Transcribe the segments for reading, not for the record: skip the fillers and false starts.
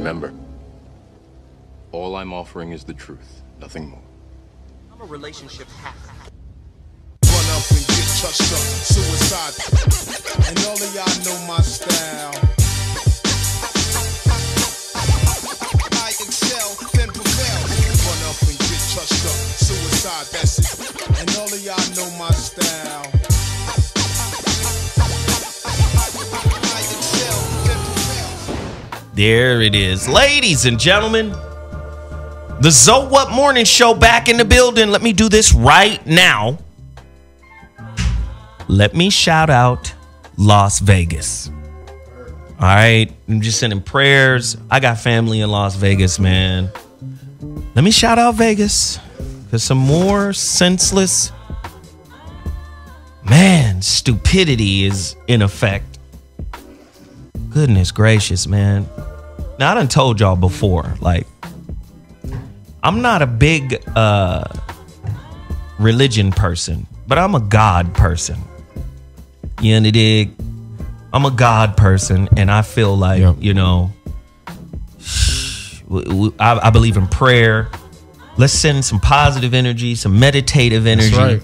Remember, all I'm offering is the truth, nothing more. I'm a relationship hack. Run up and get touched up, suicide. And all of y'all know my style. I excel, then prevail. Run up and get touched up, suicide, that's it. And all of y'all know my style. I excel, then prevail. There it is. Ladies and gentlemen, the ZOWHAT Morning Show back in the building. Let me do this right now. Let me shout out Las Vegas. All right. I'm just sending prayers. I got family in Las Vegas, man. Let me shout out Vegas. Because some more senseless, man, stupidity is in effect. Goodness gracious, man. Now, I done told y'all before, like, I'm not a big religion person, but I'm a God person. You know, dig? I'm a God person, and I feel like, you know, I believe in prayer. Let's send some positive energy, some meditative energy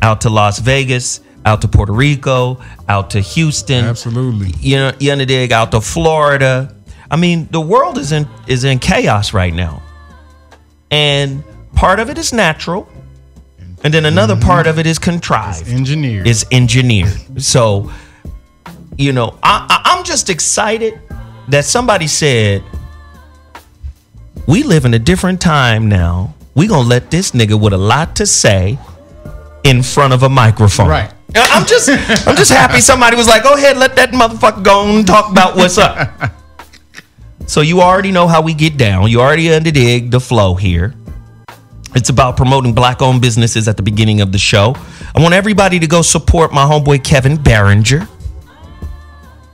out to Las Vegas, out to Puerto Rico, out to Houston. Absolutely. You know, dig? Out to Florida. I mean, the world is in chaos right now. And part of it is natural. And then another part of it is contrived. It's engineered. So, you know, I'm just excited that somebody said, we live in a different time now. We gonna let this nigga with a lot to say in front of a microphone. Right. I'm just happy somebody was like, go ahead, let that motherfucker go and talk about what's up. So you already know how we get down. You already dig the flow here. It's about promoting black-owned businesses at the beginning of the show. I want everybody to go support my homeboy Kevin Barringer.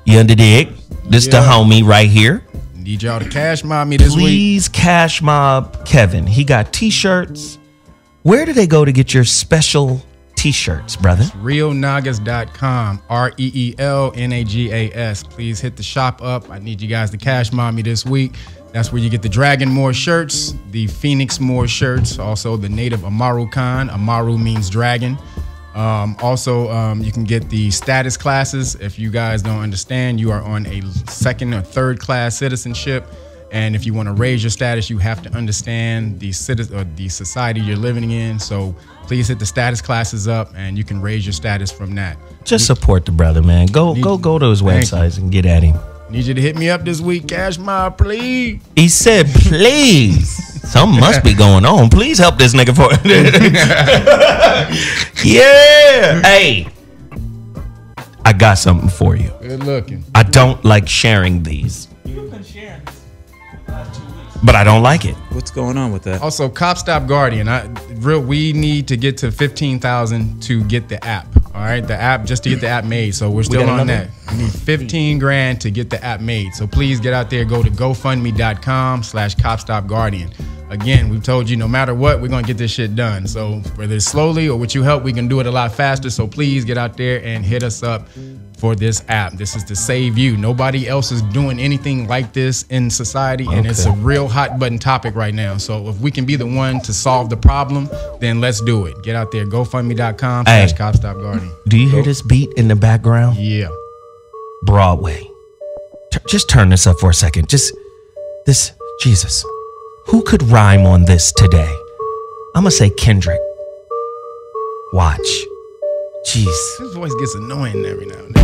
You dig? This the homie right here. Need y'all to cash mob me this week. Please cash mob Kevin. He got t-shirts. Where do they go to get your special t-shirts, brother? realnagas.com. REELNAGAS. Please hit the shop up. I need you guys to cash mob me this week. That's where you get the Dragon Moore shirts, the Phoenix Moore shirts, also the native Amaru Khan. Amaru means dragon. Also, you can get the status classes. If you guys don't understand, you are on a second or third class citizenship. And if you want to raise your status, you have to understand the society you're living in. So please hit the status classes up and you can raise your status from that. Just support the brother, man. Go to his websites and get at him. Need you to hit me up this week, cash mob, please. He said, please. Something must be going on. Please help this nigga for it. Yeah. Hey, I got something for you. Good looking. I don't like sharing these. You've been sharing this for the last 2 weeks. But I don't like it. What's going on with that? Also, Cop Stop Guardian. We need to get to 15,000 to get the app. All right, the app, just to get the app made. So we're still on that. We need 15 grand to get the app made. So please get out there. Go to GoFundMe.com/CopStopGuardian. Again, we've told you no matter what, we're going to get this shit done. So whether it's slowly or with you help, we can do it a lot faster. So please get out there and hit us up for this app. This is to save you. Nobody else is doing anything like this in society, and it's a real hot button topic right now. So if we can be the one to solve the problem, then let's do it. Get out there, GoFundMe.com/CopStopGuardian. Do you hear this beat in the background? Yeah. Broadway. Just turn this up for a second. Just this, Jesus. Who could rhyme on this today? I'm going to say Kendrick. Watch. Jeez. His voice gets annoying every now and then.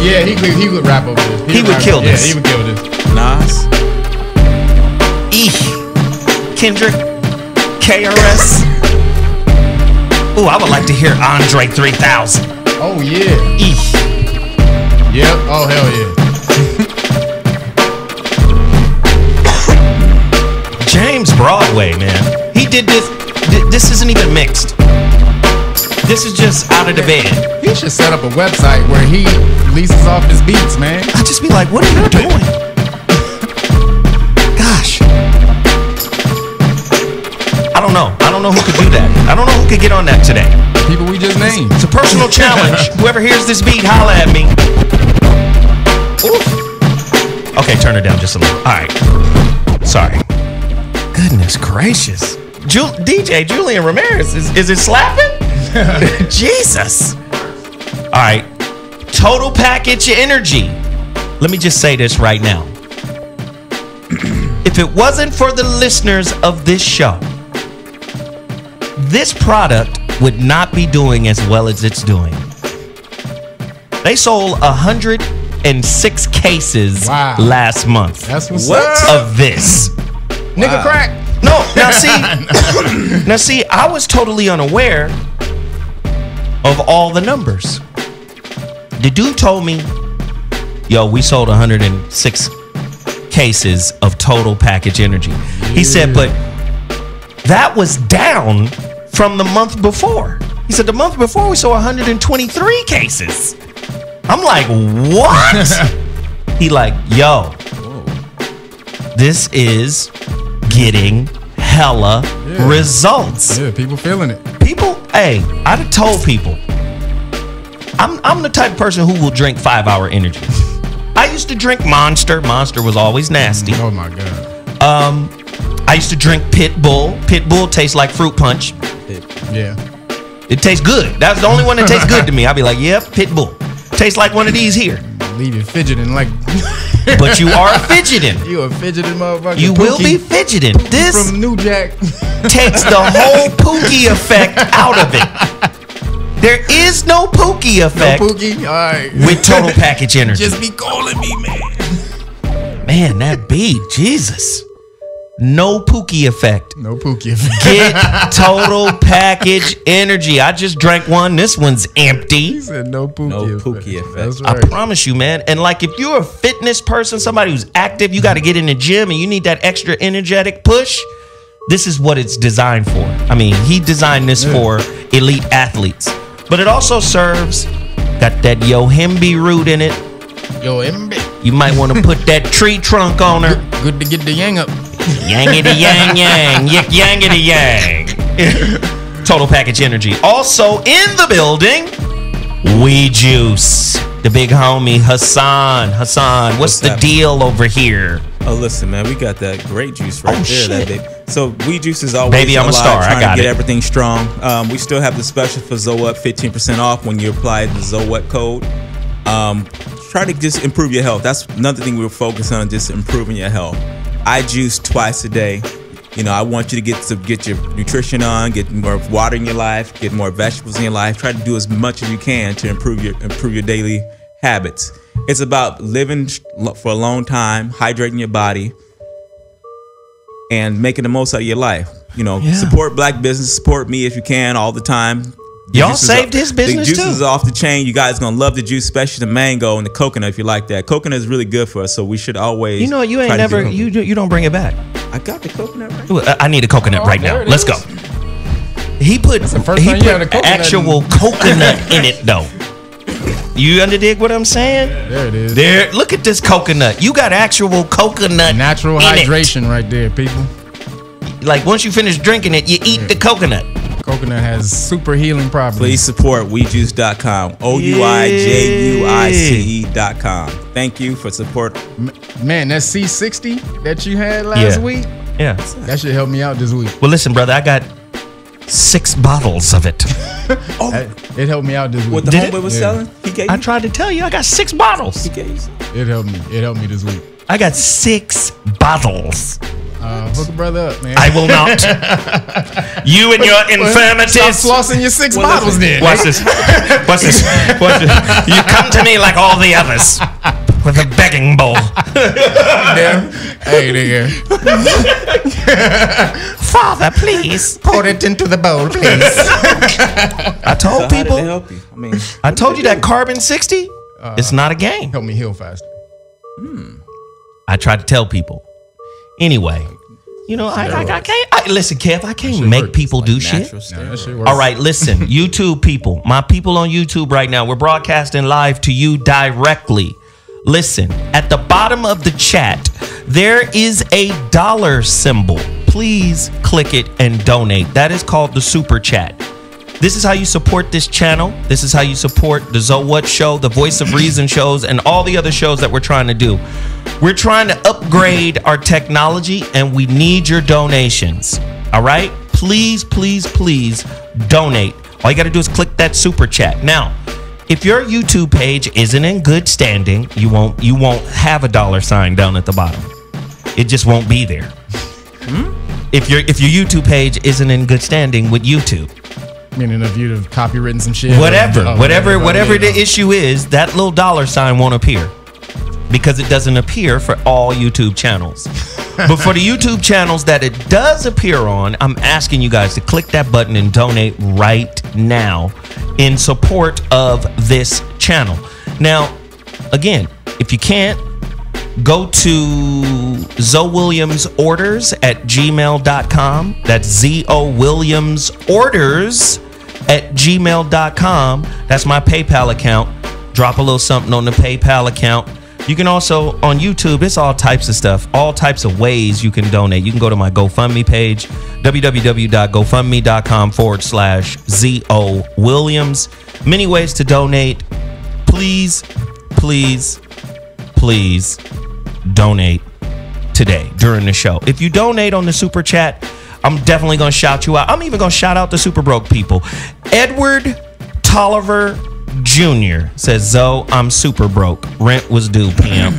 Yeah, he would rap over this. He would kill this. Yeah, he would kill this. Nas? Kendrick. KRS. Ooh, I would like to hear Andre 3000. Oh, yeah. Yep. Oh, hell yeah. James Broadway, man. He did this. This isn't even mixed. This is just out of the bed. He should set up a website where he leases off his beats, man. I'd just be like, what are you doing? Gosh. I don't know. don't know who could do that. I don't know who could get on that today. People we just named. It's a personal challenge. Whoever hears this beat, holla at me. Oof. Okay, turn it down just a little. All right. Sorry. Goodness gracious. DJ Julian Ramirez, is it slapping? Jesus. All right. Total package energy. Let me just say this right now. If it wasn't for the listeners of this show, this product would not be doing as well as it's doing. They sold 106 cases last month. That's what's up. Of this. Nigga crack. No, now see, I was totally unaware of all the numbers. The dude told me, yo, we sold 106 cases of total package energy. He said, but that was down from the month before. He said the month before we sold 123 cases. I'm like, what? He like, yo, this is getting hella results. Yeah, people feeling it. People, hey, I'd have told people. I'm the type of person who will drink 5-hour energy. I used to drink Monster. Monster was always nasty. Oh my God. I used to drink Pit Bull. Pit Bull tastes like fruit punch. Yeah. It tastes good. That's the only one that tastes good to me. I'll be like, yep, Pit Bull. Tastes like one of these here. Leave you fidgeting like. But you are fidgeting. You a fidgeting motherfucker. You will be fidgeting. This from New Jack takes the whole Pookie effect out of it. There is no Pookie effect. No Pookie? All right. With total package energy. Just be calling me, man. Man, that beat, Jesus. No Pookie effect. No Pookie effect. Get total package energy. I just drank one. This one's empty. He said no Pookie No effect. Pookie effect. That's I right. promise you, man. And like if you're a fitness person, somebody who's active, you got to get in the gym and you need that extra energetic push. This is what it's designed for. I mean, he designed this for elite athletes. But it also serves, got that Yohimbe root in it. Yohimbe. You might want to put that tree trunk on her. Good to get the yang up. Yangity yang yang, yik yangity yang. Total package energy. Also in the building, We Juice. The big homie Hassan. Hassan, what's the deal over here? Oh, listen, man, we got that great juice right there. Shit. That big. So We Juice is always Baby, I'm a alive, star. trying I got to get it. everything strong. We still have the special for ZOWHAT, 15% off when you apply the ZOWHAT code. Try to just improve your health. That's another thing we're focused on, just improving your health. I juice twice a day. You know, I want you to get your nutrition on, get more water in your life, get more vegetables in your life. Try to do as much as you can to improve your daily habits. It's about living for a long time, hydrating your body, and making the most out of your life. You know, support black business, support me if you can all the time. Y'all saved his business too. The juice too. is off the chain. You guys gonna love the juice, especially the mango and the coconut if you like that. Coconut is really good for us, so we should always. You know, you ain't try to never, do- you don't bring it back. I got the coconut right. Ooh, I need a coconut right now. there it Let's is. go. He put the first he time you had a put coconut actual coconut in it though. You underdig what I'm saying? There it is. There, look at this coconut. You got actual coconut. Natural in it. hydration right there, people. Like once you finish drinking it, you eat the coconut. Coconut has super healing properties. Please support WeJuice.com. OUIJUICE.com. Thank you for support. Man, that C60 that you had last week, Yeah. that should help me out this week. Well, listen, brother, I got 6 bottles of it. It helped me out this week. What the Did homeboy it? was Yeah. selling? He gave I you? tried to tell you, I got 6 bottles. He gave you some? It helped me. It helped me this week. I got 6 bottles. Hook a brother up, man. I will not. You and your Stop infirmities. flossing your 6 bottles then. Watch this. Watch this. Watch this. You come to me like all the others with a begging bowl. Damn. Hey, nigga. Father, please. Pour it into the bowl, please. I So told how did it people. help you? I mean, I told you that carbon 60. It's not a game. Help me heal faster. I tried to tell people. Anyway, you know, I can't. Listen, Kev, I can't make works. people do shit. natural Nah, that steroid. shit works. All right, listen, YouTube people, my people on YouTube right now, we're broadcasting live to you directly. Listen, at the bottom of the chat, there is a dollar symbol. please click it and donate. That is called the Super Chat. This is how you support this channel. This is how you support the ZOWHAT show, the Voice of Reason shows, and all the other shows that we're trying to do. We're trying to upgrade our technology, and we need your donations. All right? Please, please, please donate. All you got to do is click that Super Chat. Now, if your YouTube page isn't in good standing, you won't have a $sign down at the bottom. It just won't be there. If your YouTube page isn't in good standing with YouTube. Meaning if you'd have copywritten some shit. Whatever the issue is, that little $sign won't appear. Because it doesn't appear for all YouTube channels. But for the YouTube channels that it does appear on, I'm asking you guys to click that button and donate right now in support of this channel. Now, again, if you can't, go to ZoWilliamsOrders@gmail.com. That's ZOWilliamsOrders@gmail.com. That's my PayPal account. Drop a little something on the PayPal account. You can also, on YouTube, it's all types of stuff, all types of ways you can donate. You can go to my GoFundMe page, www.gofundme.com/ZOWilliams. Many ways to donate. Please, please, please donate today during the show. If you donate on the Super Chat, I'm definitely going to shout you out. I'm even going to shout out the super broke people. Edward Tolliver Jr. says, Zoe, I'm super broke. Rent was due, pimp.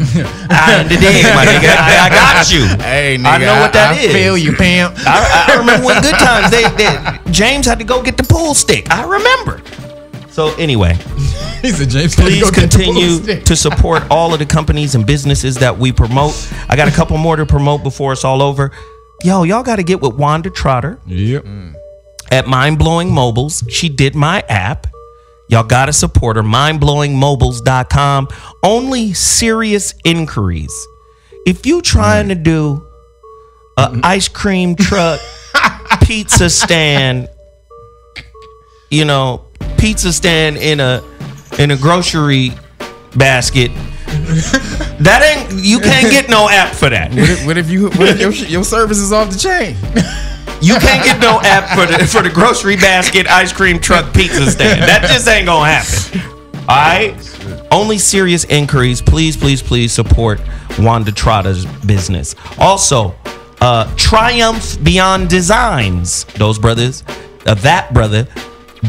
I got you. Hey, nigga, I know what that is. I feel you, pimp. I remember when good times, James had to go get the pool stick. I remember. So anyway, he said, James, please continue to support all of the companies and businesses that we promote. I got a couple more to promote before it's all over. Yo, y'all got to get with Wanda Trotter. Yep. At Mind Blowing Mobiles. She did my app. Y'all got to support her. mindblowingmobiles.com. Only serious inquiries. If you trying to do an ice cream truck, pizza stand, pizza stand in a grocery basket, you can't get no app for that. What if your service is off the chain? You can't get no app for the grocery basket, ice cream truck, pizza stand. That just ain't gonna happen. All right? Only serious inquiries. Please, please, please support Wanda Trotter's business. Also, Triumph Beyond Designs. Those brothers, that brother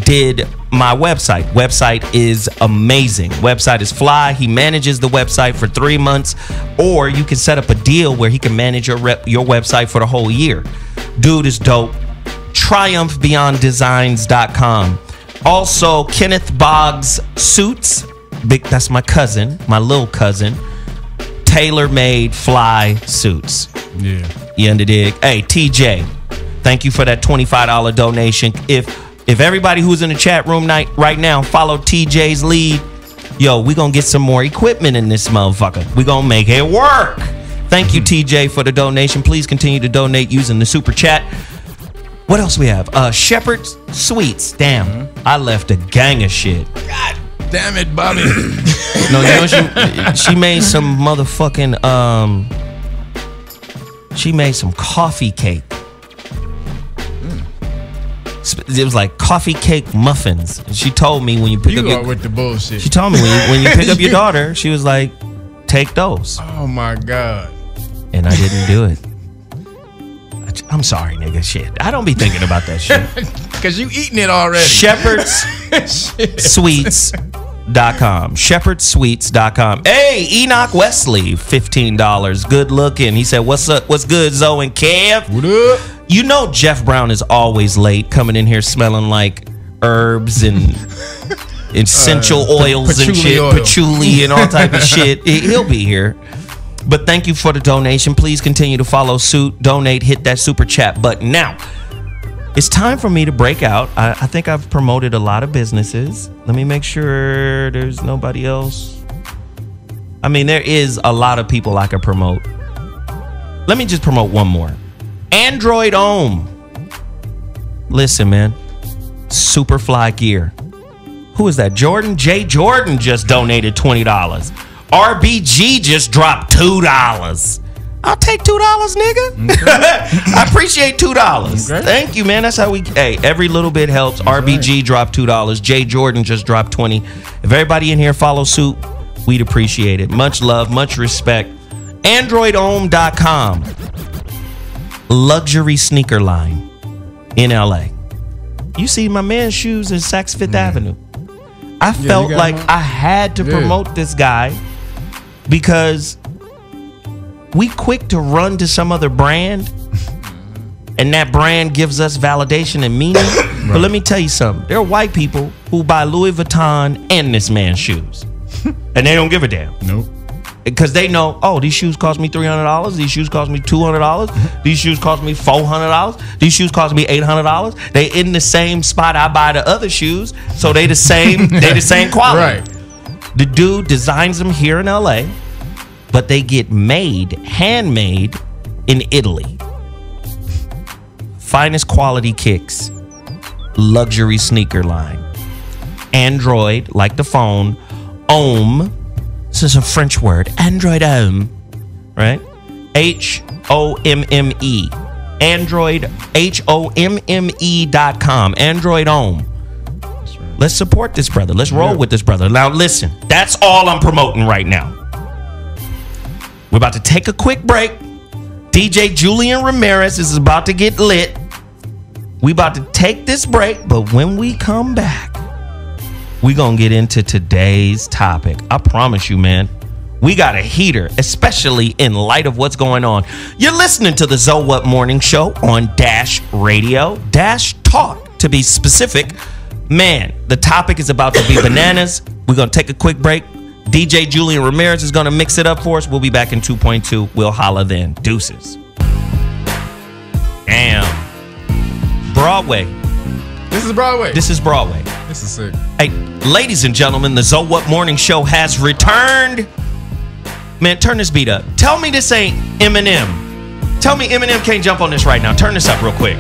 did my website. Website is amazing. Website is fly. He manages the website for 3 months, or you can set up a deal where he can manage your website for the whole year. Dude is dope. TriumphBeyondDesigns.com. Also, Kenneth Boggs Suits. That's my cousin, my little cousin. Tailor-made fly suits. Yeah. You underdig? Hey, TJ, thank you for that $25 donation. If everybody who's in the chat room right now follow TJ's lead, yo, we gonna get some more equipment in this motherfucker. We gonna make it work. Thank you, TJ, for the donation. Please continue to donate using the Super Chat. What else we have? Shepherd's Sweets. Damn, I left a gang of shit. God damn it, Bobby. No, she made some motherfucking she made some coffee cake. It was like coffee cake muffins. And she told me when you pick up with the bullshit. She told me when you pick up your daughter, she was like, take those. Oh my God. And I didn't do it. I'm sorry, nigga. Shit. I don't be thinking about that shit. Cause you eating it already. ShepherdSweets.com. ShepherdSweets.com. Hey, Enoch Wesley, $15. Good looking. He said, what's up? What's good, Zoe and Kev? What up? You know Jeff Brown is always late, coming in here smelling like herbs and essential oils and shit, patchouli and all type of shit. He'll be here. But thank you for the donation. Please continue to follow suit, donate, hit that Super Chat button. Now, it's time for me to break out. I think I've promoted a lot of businesses. Let me make sure there's nobody else. I mean, there is a lot of people I could promote. Let me just promote one more. Android Ohm. Listen, man. Superfly gear. Who is that? Jordan? J. Jordan just donated $20. RBG just dropped $2. I'll take $2, nigga. I appreciate $2. Okay. Thank you, man. That's how we. Hey, every little bit helps. RBG dropped $2. Jay Jordan just dropped 20. If everybody in here follows suit, we'd appreciate it. Much love, much respect. AndroidOhm.com, luxury sneaker line in LA. You see my man's shoes in Saks Fifth Avenue. I felt like I had to promote this guy because we quick to run to some other brand and that brand gives us validation and meaning. But let me tell you something. There are white people who buy Louis Vuitton and this man's shoes. And they don't give a damn. Nope. Because they know, oh, these shoes cost me $300. These shoes cost me $200. These shoes cost me $400. These shoes cost me $800. They in the same spot I buy the other shoes, so they the same. They the same quality. Right. The dude designs them here in LA, but they get made, handmade in Italy. Finest quality kicks, luxury sneaker line. Android, like the phone. Ohm. This is a French word. Android Ohm, right? H-O-M-M-E. Android, HOMME.com. Android Ohm. Let's support this brother. Let's roll with this brother. Now listen, that's all I'm promoting right now. We're about to take a quick break. DJ Julian Ramirez is about to get lit. We about to take this break, but when we come back, we're going to get into today's topic. I promise you, man. We got a heater, especially in light of what's going on. You're listening to the ZOWHAT Morning Show on Dash Radio. Dash Talk, to be specific. Man, the topic is about to be bananas. We're going to take a quick break. DJ Julian Ramirez is going to mix it up for us. We'll be back in 2.2. We'll holla then. Deuces. Damn. Broadway. This is Broadway. This is Broadway. This is sick. Hey, ladies and gentlemen, the ZOWHAT Morning Show has returned. Man, turn this beat up. Tell me this ain't Eminem. Tell me Eminem can't jump on this right now. Turn this up real quick.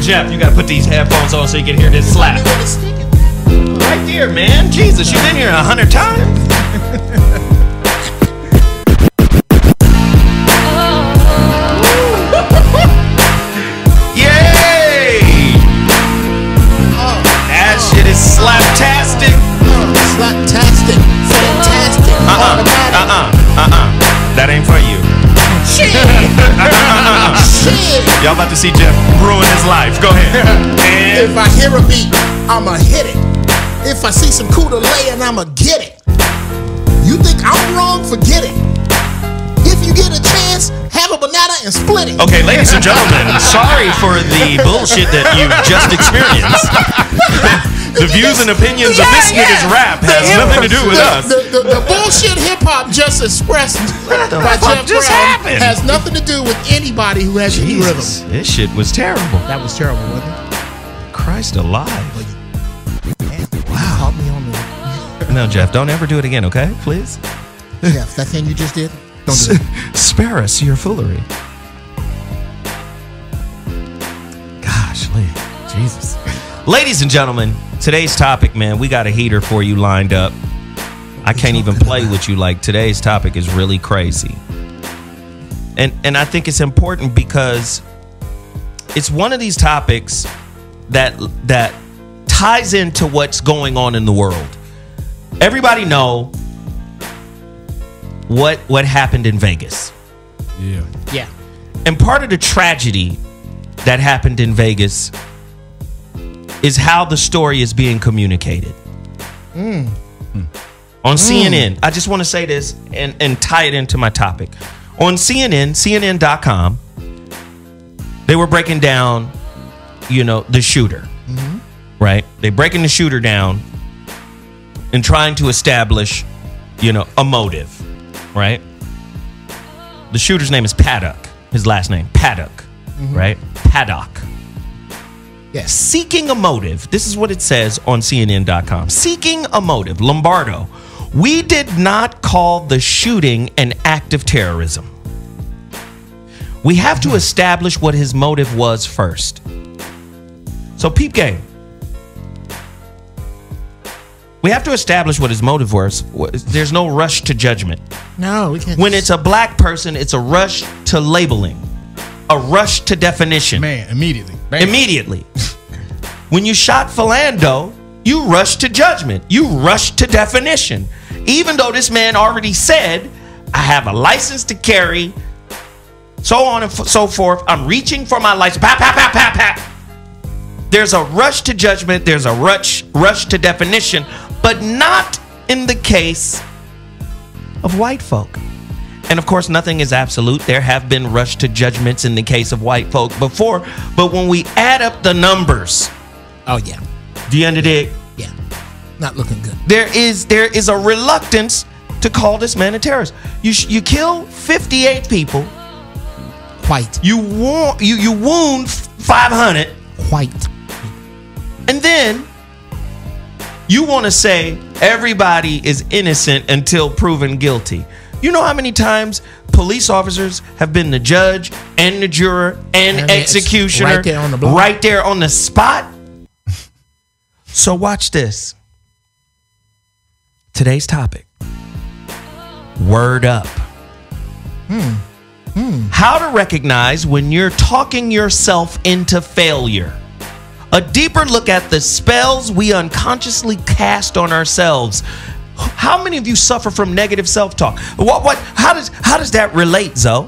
Jeff, you gotta put these headphones on so you can hear this slap. Right there, man. Jesus, you've been here 100 times. Slaptastic. Slaptastic. Fantastic. That ain't for you. Shit. Shit. Y'all about to see Jeff ruin his life. Go ahead. And If I hear a beat, I'ma hit it. If I see some Kool-Aid, I'ma get it. You think I'm wrong? Forget it. If you get a chance, have a banana and split it. okay, ladies and gentlemen, sorry for the bullshit that you just experienced. The views and opinions of this nigga's rap has nothing to do with us. The bullshit hip-hop just expressed by fuck Jeff just Brown happened? has nothing to do with anybody who has any rhythm. Jesus, this shit was terrible. That was terrible, wasn't it? Christ alive. Wow. Caught me on the... No, Jeff, don't ever do it again, okay? Please? Jeff, that thing you just did, don't do it. Spare us your foolery. Gosh, Jesus. Ladies and gentlemen, today's topic, man, we got a heater for you lined up. I can't even play with you. Like, today's topic is really crazy. And I think it's important because it's one of these topics that ties into what's going on in the world. Everybody know what happened in Vegas. Yeah. Yeah. And And part of the tragedy that happened in Vegas is how the story is being communicated. On CNN, I just want to say this and tie it into my topic. On CNN.com, they were breaking down, the shooter, right? They're breaking the shooter down and trying to establish, a motive, right? The shooter's name is Paddock. His last name, Paddock, right? Paddock. yes. Seeking a motive. This is what it says on CNN.com. Seeking a motive. Lombardo. We did not call the shooting an act of terrorism. We have to establish what his motive was first. So peep game. We have to establish what his motive was. There's no rush to judgment. No, we can't. When it's a black person, it's a rush to labeling, a rush to definition. Man, immediately. Bam. Immediately. When you shot Philando, you rushed to judgment. You rushed to definition. Even though this man already said, I have a license to carry, so on and so forth. I'm reaching for my license. Pap, pap, pap, pap, pap. There's a rush to judgment. There's a rush to definition, but not in the case of white folk. And of course, nothing is absolute. There have been rush to judgments in the case of white folk before, but when we add up the numbers, Oh yeah, do you understand? yeah, not looking good. There is a reluctance to call this man a terrorist. You kill 58 people. White, You wound 500. white. And then you want to say everybody is innocent until proven guilty. You know how many times police officers have been the judge and the juror and executioner right there on the block. right there on the spot? So watch this. Today's topic. Word up. How to recognize when you're talking yourself into failure. A deeper look at the spells we unconsciously cast on ourselves. How many of you suffer from negative self-talk? How does that relate, Zoe?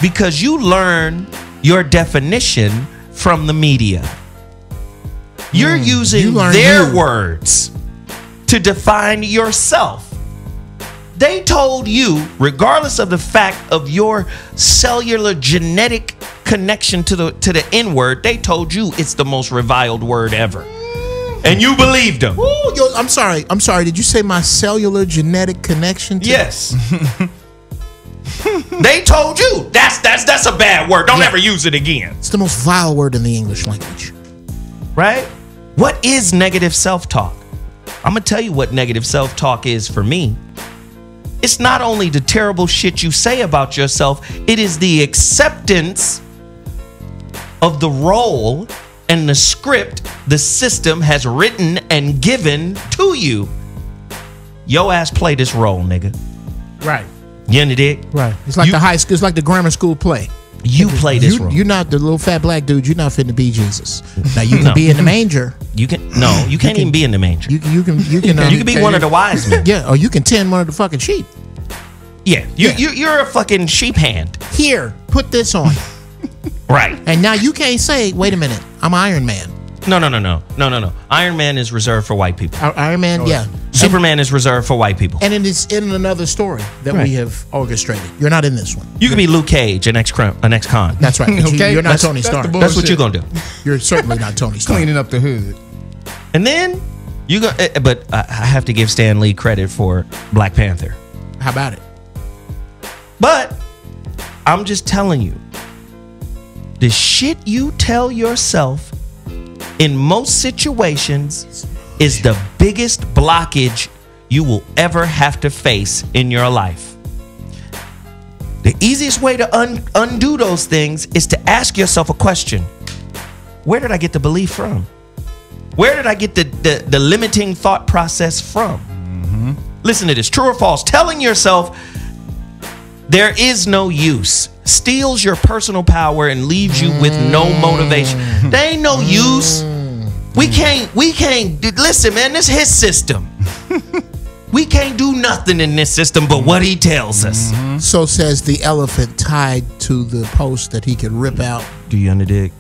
Because you learn your definition from the media. You're using their words to define yourself. They told you, regardless of the fact of your cellular genetic connection to the N-word, they told you it's the most reviled word ever. And you believed them. Ooh, yo, I'm sorry. Did you say my cellular genetic connection? Yes. They told you that's a bad word. Don't ever use it again. It's the most vile word in the English language. Right? What is negative self-talk? I'm going to tell you what negative self-talk is for me. It's not only the terrible shit you say about yourself, it is the acceptance of the role and the script the system has written and given to you. Yo ass play this role, nigga. Right. You understand? Right. It's like the high school. It's like the grammar school play. You play this role. You're not the little fat black dude. You're not finna be Jesus. Now you can be in the manger. You can't even be in the manger. You can You can be one of the wise men. Yeah, or you can tend one of the fucking sheep. Yeah, you're a fucking sheep hand. Here, put this on. Right. And now you can't say, wait a minute, I'm Iron Man. No. Iron Man is reserved for white people. Iron Man, yeah. Superman is reserved for white people. And it is in another story that we have orchestrated. You're not in this one. You can be Luke Cage, an ex-con. That's right. But Okay, you're not that's- Tony that's the Stark. bull- That's what you're gonna do. You're certainly not Tony Stark. Cleaning up the hood. And then you go. But I have to give Stan Lee credit for Black Panther. How about it? But I'm just telling you, the shit you tell yourself in most situations is the biggest blockage you will ever have to face in your life. The easiest way to undo those things is to ask yourself a question. Where did I get the belief from? Where did I get the limiting thought process from? Listen to this. True or false? Telling yourself there is no use steals your personal power and leaves you with no motivation. There ain't no use. We can't listen, man, this is his system. We can't do nothing in this system but what he tells us. So says the elephant tied to the post that he could rip out. Do you underdig?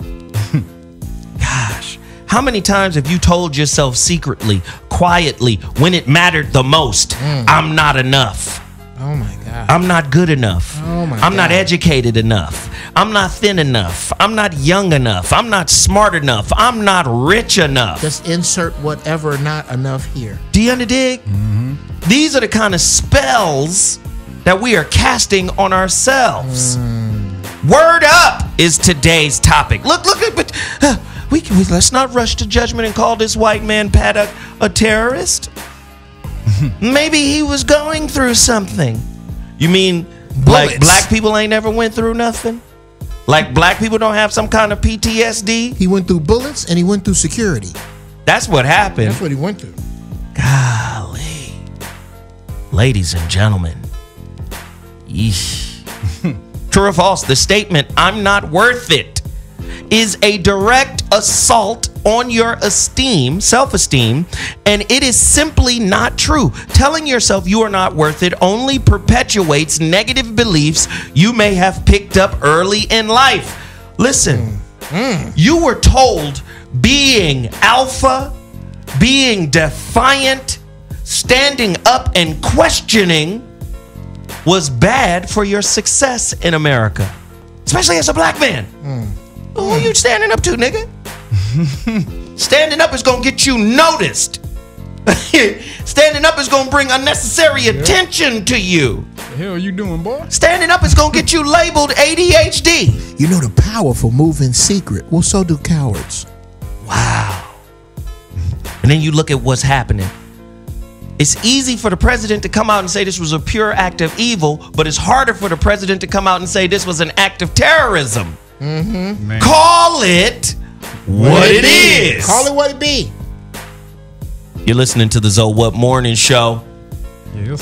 Gosh, how many times have you told yourself secretly, quietly, when it mattered the most, I'm not enough? Oh my God. I'm not good enough. Oh my I'm not God. educated enough. I'm not thin enough. I'm not young enough. I'm not smart enough. I'm not rich enough. Just insert whatever not enough here. Do you underdig? These are the kind of spells that we are casting on ourselves. Word up is today's topic. Look at, but let's not rush to judgment and call this white man Paddock a terrorist. Maybe he was going through something. You mean like black people ain't never went through nothing? Like black people don't have some kind of PTSD? He went through bullets and he went through security. That's what happened. That's what he went through. Golly. Ladies and gentlemen. Yeesh. True or false, the statement, I'm not worth it, is a direct assault on your esteem, self-esteem, and it is simply not true. Telling yourself you are not worth it only perpetuates negative beliefs you may have picked up early in life. Listen, you were told being alpha, being defiant, standing up and questioning was bad for your success in America, especially as a black man. Who are you standing up to, nigga? Standing up is gonna get you noticed. Standing up is gonna bring unnecessary attention to you. The hell are you doing, boy? Standing up is gonna get you labeled ADHD. You know the powerful move in secret. Well, so do cowards. Wow. And then you look at what's happening. It's easy for the president to come out and say this was a pure act of evil, but it's harder for the president to come out and say this was an act of terrorism. Call it what it is. Call it what it be. You're listening to the ZOWHAT Morning Show.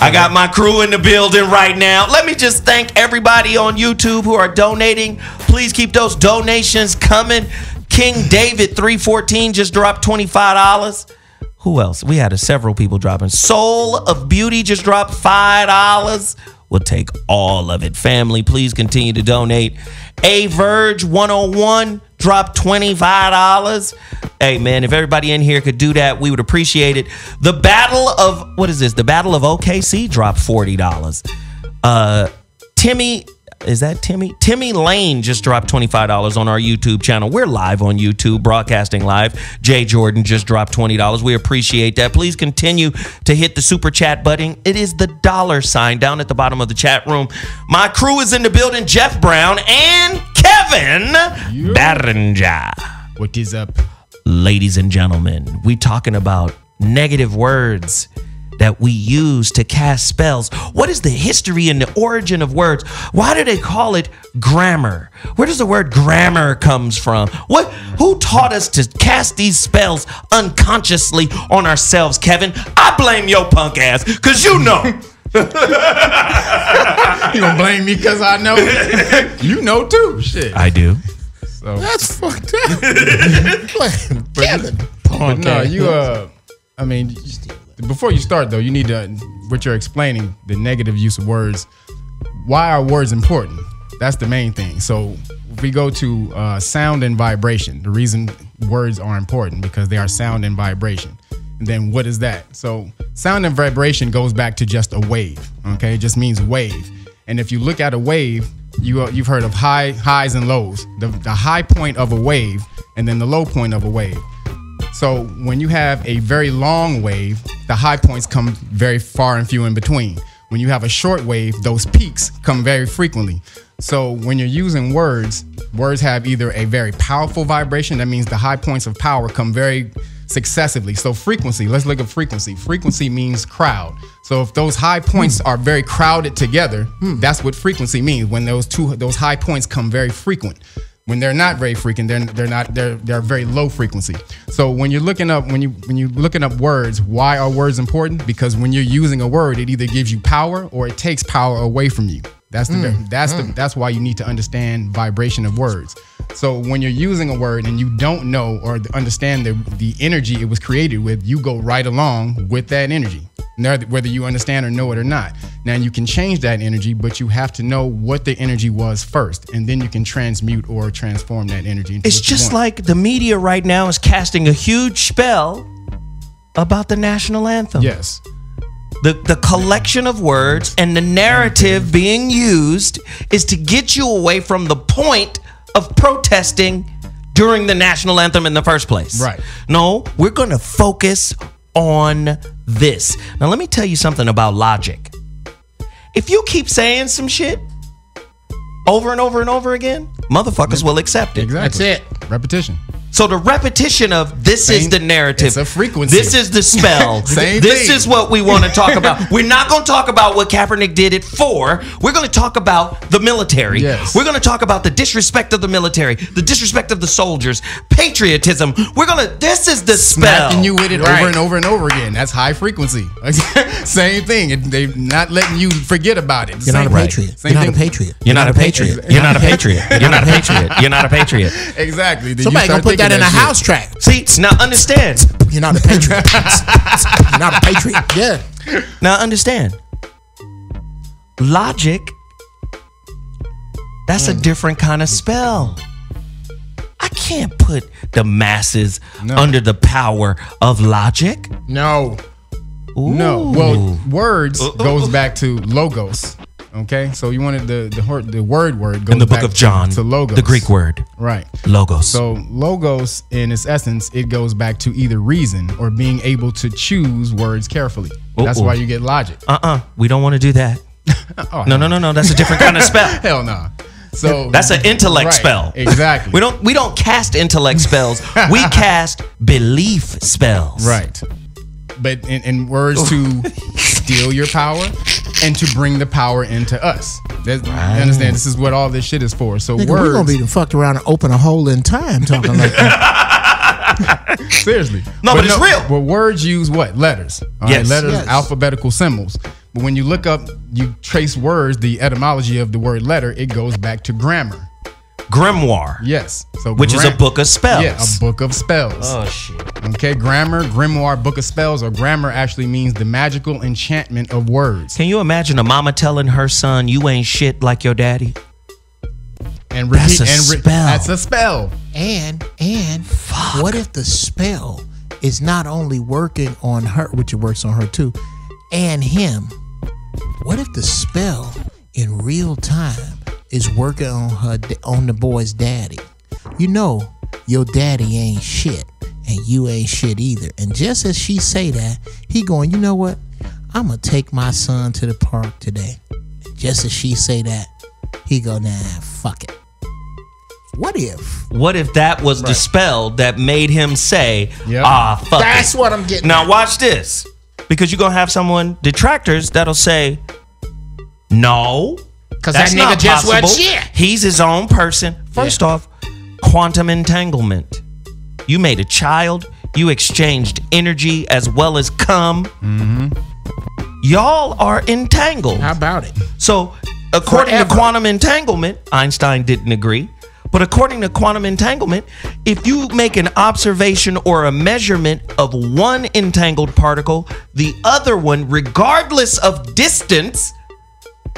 I got my crew in the building right now. Let me just thank everybody on YouTube who are donating. Please keep those donations coming. King David 314 just dropped $25. Who else? We had several people dropping. Soul of Beauty just dropped $5. We'll take all of it. Family, please continue to donate. A Verge 101 dropped $25. Hey, man, if everybody in here could do that, we would appreciate it. The Battle of, what is this? The Battle of OKC dropped $40. Timmy, is that Timmy? Timmy Lane just dropped $25 on our YouTube channel. We're live on YouTube, broadcasting live. Jay Jordan just dropped $20. We appreciate that. Please continue to hit the super chat button. It is the $sign down at the bottom of the chat room. My crew is in the building. Jeff Brown and Kevin Barringer. What is up? Ladies and gentlemen, we talking about negative words that we use to cast spells. What is the history and the origin of words? Why do they call it grammar? Where does the word grammar comes from? Who taught us to cast these spells unconsciously on ourselves, Kevin? I blame your punk ass, because you know. You gonna blame me because I know? You know too. Shit. I do. So. That's fucked up. Kevin. But no, you I mean, before you start though, you need to, what you're explaining, the negative use of words. Why are words important? That's the main thing. So if we go to sound and vibration, the reason words are important because they are sound and vibration. And then what is that? So sound and vibration goes back to just a wave. Okay, it just means wave. And if you look at a wave, you've heard of highs and lows. The high point of a wave and then the low point of a wave. So when you have a very long wave, the high points come very far and few in between. When you have a short wave, those peaks come very frequently. So when you're using words have either a very powerful vibration, that means the high points of power come very successively. So frequency, let's look at frequency. Frequency means crowd. So if those high points are very crowded together, that's what frequency means. When those high points come very frequent. When they're not very frequent, they're very low frequency. So when you're looking up when you're looking up words, why are words important? Because when you're using a word, it either gives you power or it takes power away from you. That's why you need to understand vibration of words. So when you're using a word and you don't know or understand the energy it was created with, you go right along with that energy, whether you understand or know it or not. Now you can change that energy, but you have to know what the energy was first, and then you can transmute or transform that energy into It's just like the media right now is casting a huge spell about the national anthem. Yes. The collection of words and the narrative being used is to get you away from the point of protesting during the national anthem in the first place. Right. No, we're going to focus on this. Now, let me tell you something about logic. If you keep saying some shit over and over and over again, motherfuckers will accept it. Exactly. That's it. Repetition. So the repetition of this is the narrative. It's a frequency. This is the spell. This is what we want to talk about. We're not going to talk about what Kaepernick did it for. We're going to talk about the military. Yes. We're going to talk about the disrespect of the military, the disrespect of the soldiers, patriotism. This is the spell. Smacking you with it over and over and over again. That's high frequency. Same thing. They're not letting you forget about it. You're not a patriot. You're not a patriot. You're not a patriot. You're not a patriot. You're not a patriot. You're not a patriot. Exactly. Then Somebody gonna put that in a house track. See, now understand. You're not a patriot. You're not a patriot. Yeah. Now understand. Logic, that's a different kind of spell. I can't put the masses under the power of logic. No. Ooh. No. Well, words goes back to logos. Okay, so you wanted the word goes in the book back of John to logos, the Greek word, right? Logos. So logos, in its essence, it goes back to either reason or being able to choose words carefully. That's why you get logic. We don't want to do that. No. That's a different kind of spell. Hell no. So that's an intellect spell. Exactly. We don't cast intellect spells. We cast belief spells. Right. But in words to steal your power and to bring the power into us. You understand? This is what all this shit is for. So Nigga, words. we're gonna be fucked around and open a hole in time talking like that. Seriously. No, but it's real. But words use what? Letters. All right, letters, alphabetical symbols. But when you look up, you trace words, the etymology of the word letter, it goes back to grammar. Grimoire. Yes. So which is a book of spells. Yeah, a book of spells. Oh shit. Okay, grammar, grimoire, book of spells, or grammar actually means the magical enchantment of words. Can you imagine a mama telling her son, "You ain't shit like your daddy"? And that's a spell. That's a spell. And what if the spell is not only working on her, which it works on her too, and him? What if the spell in real time is working on the boy's daddy? You know, your daddy ain't shit, and you ain't shit either. And just as she say that, he going, you know what? I'm gonna take my son to the park today. And just as she say that, he go, nah, fuck it. What if that was the spell that made him say, fuck That's it. what I'm getting Now at. watch this. Because you're gonna have detractors that'll say, no. Because that nigga just wasn't shit. He's his own person. First off, quantum entanglement. You made a child. You exchanged energy as well as cum. Mm-hmm. Y'all are entangled. How about it? So, according to quantum entanglement, Einstein didn't agree. But according to quantum entanglement, if you make an observation or a measurement of one entangled particle, the other one, regardless of distance,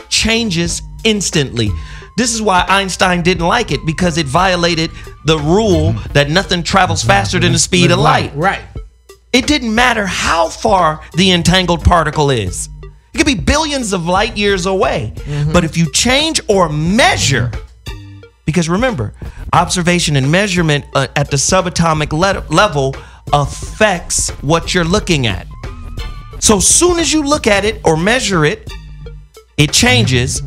changes instantly. This is why Einstein didn't like it, because it violated the rule that nothing travels faster than the speed of light. Right. It didn't matter how far the entangled particle is. It could be billions of light years away. But if you change or measure, because remember, observation and measurement at the subatomic level affects what you're looking at. So soon as you look at it or measure it, it changes,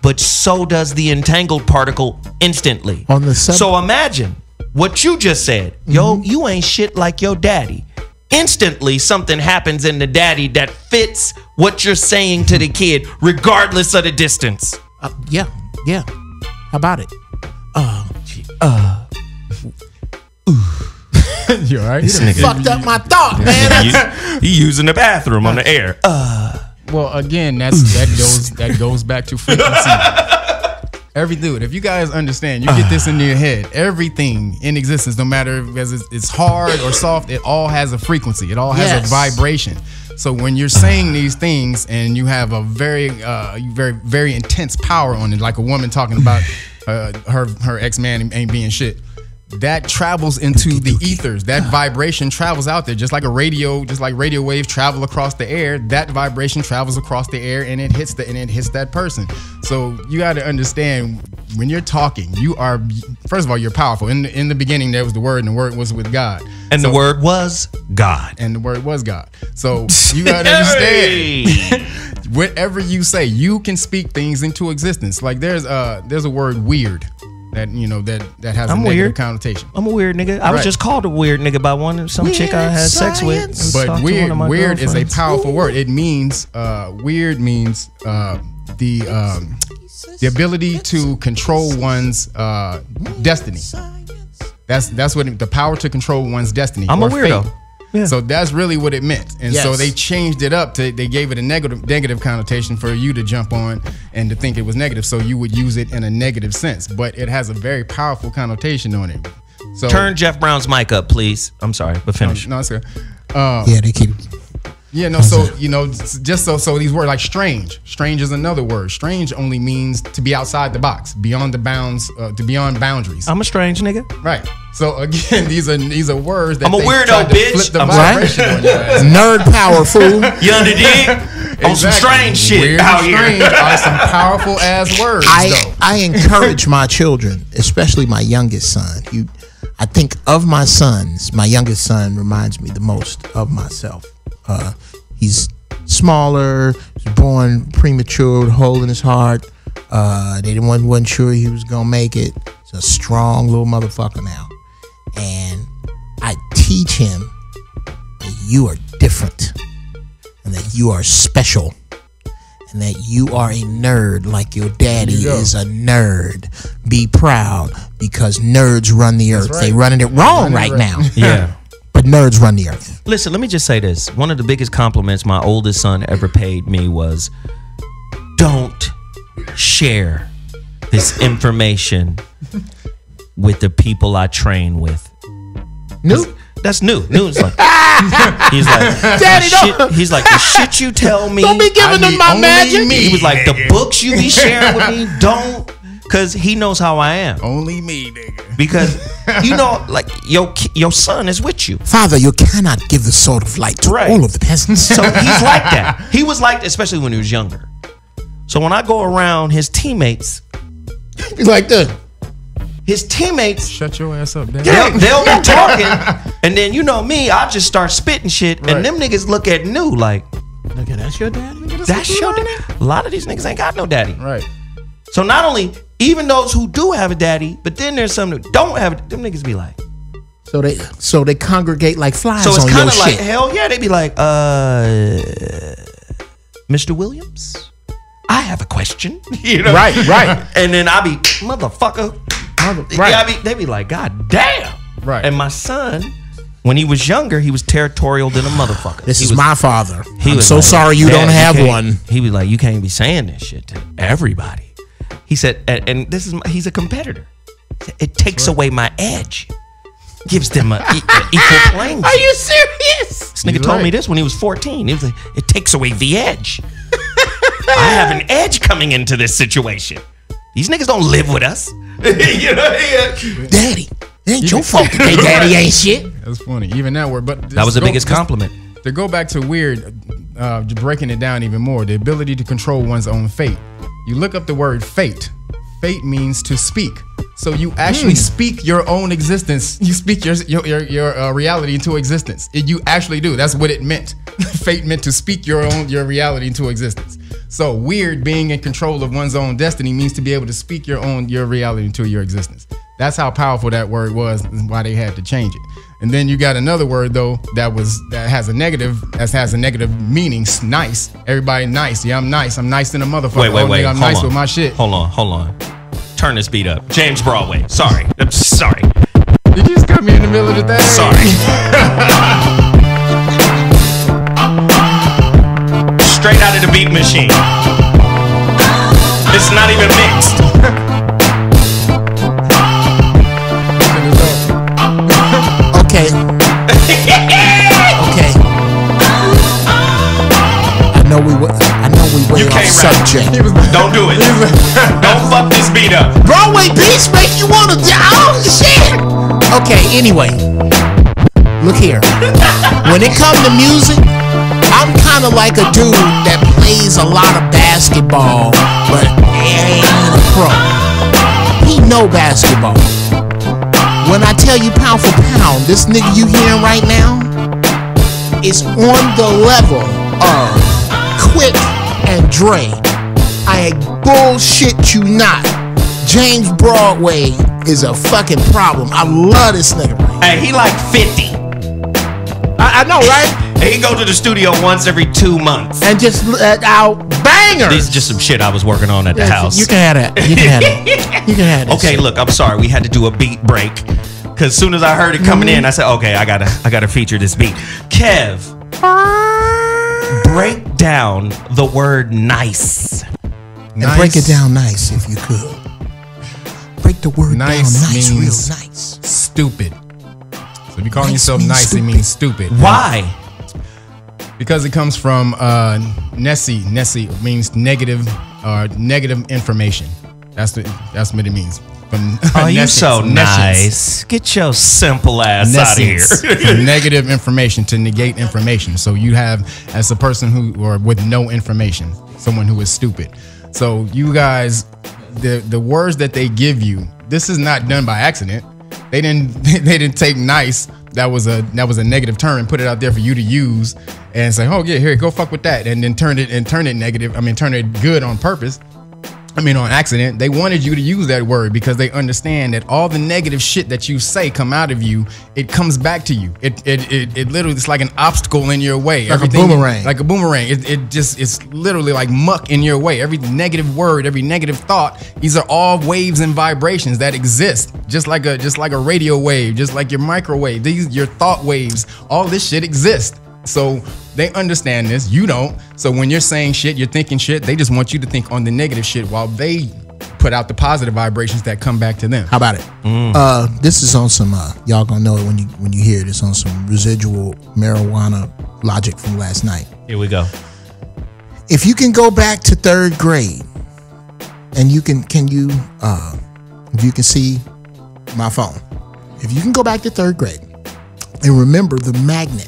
but so does the entangled particle instantly. So imagine what you just said. Yo, you ain't shit like your daddy. Instantly, something happens in the daddy that fits what you're saying to the kid, regardless of the distance. Yeah. How about it? You all right? You fucked up my thought, man. He using the bathroom on the air. Well, again, that goes back to frequency. Dude, if you guys understand, you get this into your head. Everything in existence, no matter if it's hard or soft, it all has a frequency. It all has a vibration. So when you're saying these things and you have a very, very intense power on it, like a woman talking about her ex-man ain't being shit, that travels into the ethers. That vibration travels out there, just like radio waves travel across the air. That vibration travels across the air and it hits that person. So you got to understand, when you're talking, you are, first of all, you're powerful. In the beginning, there was the Word, and the Word was with God. And the Word was God. And the Word was God. So you got to understand, whatever you say, you can speak things into existence. Like there's a word weird that that has a negative connotation. I'm a weird nigga. I was just called a weird nigga by some chick I had sex with. But weird is a powerful word. It means weird means the ability to control one's destiny. That's what the power to control one's destiny. I'm a weirdo. Fate. Yeah. So that's really what it meant. And so they changed it up they gave it a negative connotation for you to jump on and to think it was negative. So you would use it in a negative sense, but it has a very powerful connotation on it. So turn Jeff Brown's mic up, please. I'm sorry, but finish. No, it's good. They keep. Yeah, no, so, just so these words like strange. Strange is another word. Strange only means to be outside the box, beyond the bounds, to beyond boundaries. I'm a strange nigga. Right. So again, these are words that I'm a weirdo, bitch. Flip the I'm vibration on your ass. Nerd power, fool. You under dig? On some strange shit Weird out and here. strange are some powerful ass words, though. I encourage my children, especially my youngest son. I think of my sons, my youngest son reminds me the most of myself. He's smaller, was born premature, hole in his heart. They wasn't sure he was gonna make it. He's a strong little motherfucker now. And I teach him that you are different and that you are special and that you are a nerd like your daddy is a nerd. Be proud because nerds run the earth. Right. They running it wrong right now. Yeah. But nerds run the earth. Listen, let me just say this. One of the biggest compliments my oldest son ever paid me was, don't share this information with the people I train with. New? That's new. New's like, he's like, Daddy, don't. He's like, the shit you tell me. Don't be giving them my magic. He was like, the books you be sharing with me, don't. Because he knows how I am. Only me, nigga. Because, like, your son is with you. Father, you cannot give the sword of light to all of the peasants. So he's like that. He was like that, especially when he was younger. So when I go around his teammates, he's like this. His teammates, shut your ass up, Dad. They'll be talking, and then me, I just start spitting shit, and them niggas look at New like, nigga, that's your daddy? That's your daddy? A lot of these niggas ain't got no daddy. Right. So not only, even those who do have a daddy, but then there's some who don't have it, them niggas be like. So they congregate like flies on your shit. So it's kind of like, hell yeah, they be like, Mr. Williams, I have a question. Right. And then I be, motherfucker. Right. They be like, God damn. Right. And my son, when he was younger, he was territorial than a motherfucker. This is my father. I'm so like, sorry you don't have one. He was like, you can't be saying this shit to everybody. He said, and he's a competitor. It takes away my edge. Gives them an equal playing field. Are you serious? This nigga told me this when he was 14. He was like, it takes away the edge. I have an edge coming into this situation. These niggas don't live with us. Daddy, it ain't your fault that daddy ain't shit. That's funny. Even that word. But that was the biggest compliment. To go back to weird, breaking it down even more, the ability to control one's own fate. You look up the word fate. Fate means to speak. So you actually speak your own existence. You speak your reality into existence. You actually do. That's what it meant. Fate meant to speak your reality into existence. So weird, being in control of one's own destiny, means to be able to speak your reality into your existence. That's how powerful that word was, and why they had to change it. And then you got another word though that has a negative meaning. Nice. Everybody nice. Yeah, I'm nice. I'm nice than a motherfucker. Wait. I'm nice with my shit. Hold on. Turn this beat up. James Broadway. Sorry. I'm sorry. Did you just cut me in the middle of the thing? Sorry. Straight out of the beat machine. It's not even mixed. Okay. I know we way off subject. Don't do it. Don't fuck this beat up. Broadway beats make you wanna shit. Okay, anyway. Look here. When it comes to music, I'm kind of like a dude that plays a lot of basketball, but ain't a pro. He know basketball. When I tell you pound for pound, this nigga you hearing right now is on the level of Quick and Dre. I bullshit you not. James Broadway is a fucking problem. I love this nigga. Hey, he like 50. I know, right? He go to the studio once every 2 months. And just let out bangers. These are just some shit I was working on at the house. You can have that. You can have that. Okay, look, I'm sorry. We had to do a beat break. Because as soon as I heard it coming in, I said, okay, I gotta feature this beat. Kev, break down the word nice. And break it down nice if you could. Break the word Nice down nice, real means nice. Stupid. So if you're calling Nice yourself means nice, it stupid. means stupid. Why? Because it comes from Nessie. Nessie means negative information. That's what it means. From Oh, you nescience, so nescience. nice. Get your simple ass out of here. Nescience. From negative information to negate information. So you have, as a person who, or with no information, someone who is stupid. So you guys, the words that they give you, this is not done by accident. They didn't take nice. That was a negative term and put it out there for you to use and say, oh yeah, here, go fuck with that, and then turn it negative. Turn it good on purpose. On accident. They wanted you to use that word because they understand that all the negative shit that you say come out of you, it comes back to you. It literally, it's like an obstacle in your way. Like a boomerang. Like a boomerang. It's literally like muck in your way. Every negative word, every negative thought, these are all waves and vibrations that exist. Just like a radio wave, just like your microwave. Your thought waves, all this shit exists. So they understand this. You don't. So when you're saying shit, you're thinking shit, they just want you to think on the negative shit while they put out the positive vibrations that come back to them. How about it? This is on some y'all gonna know it when you hear it. It's on some residual marijuana logic from last night. Here we go. If you can go back to 3rd grade and if you can see my phone. If you can go back to 3rd grade and remember the magnet,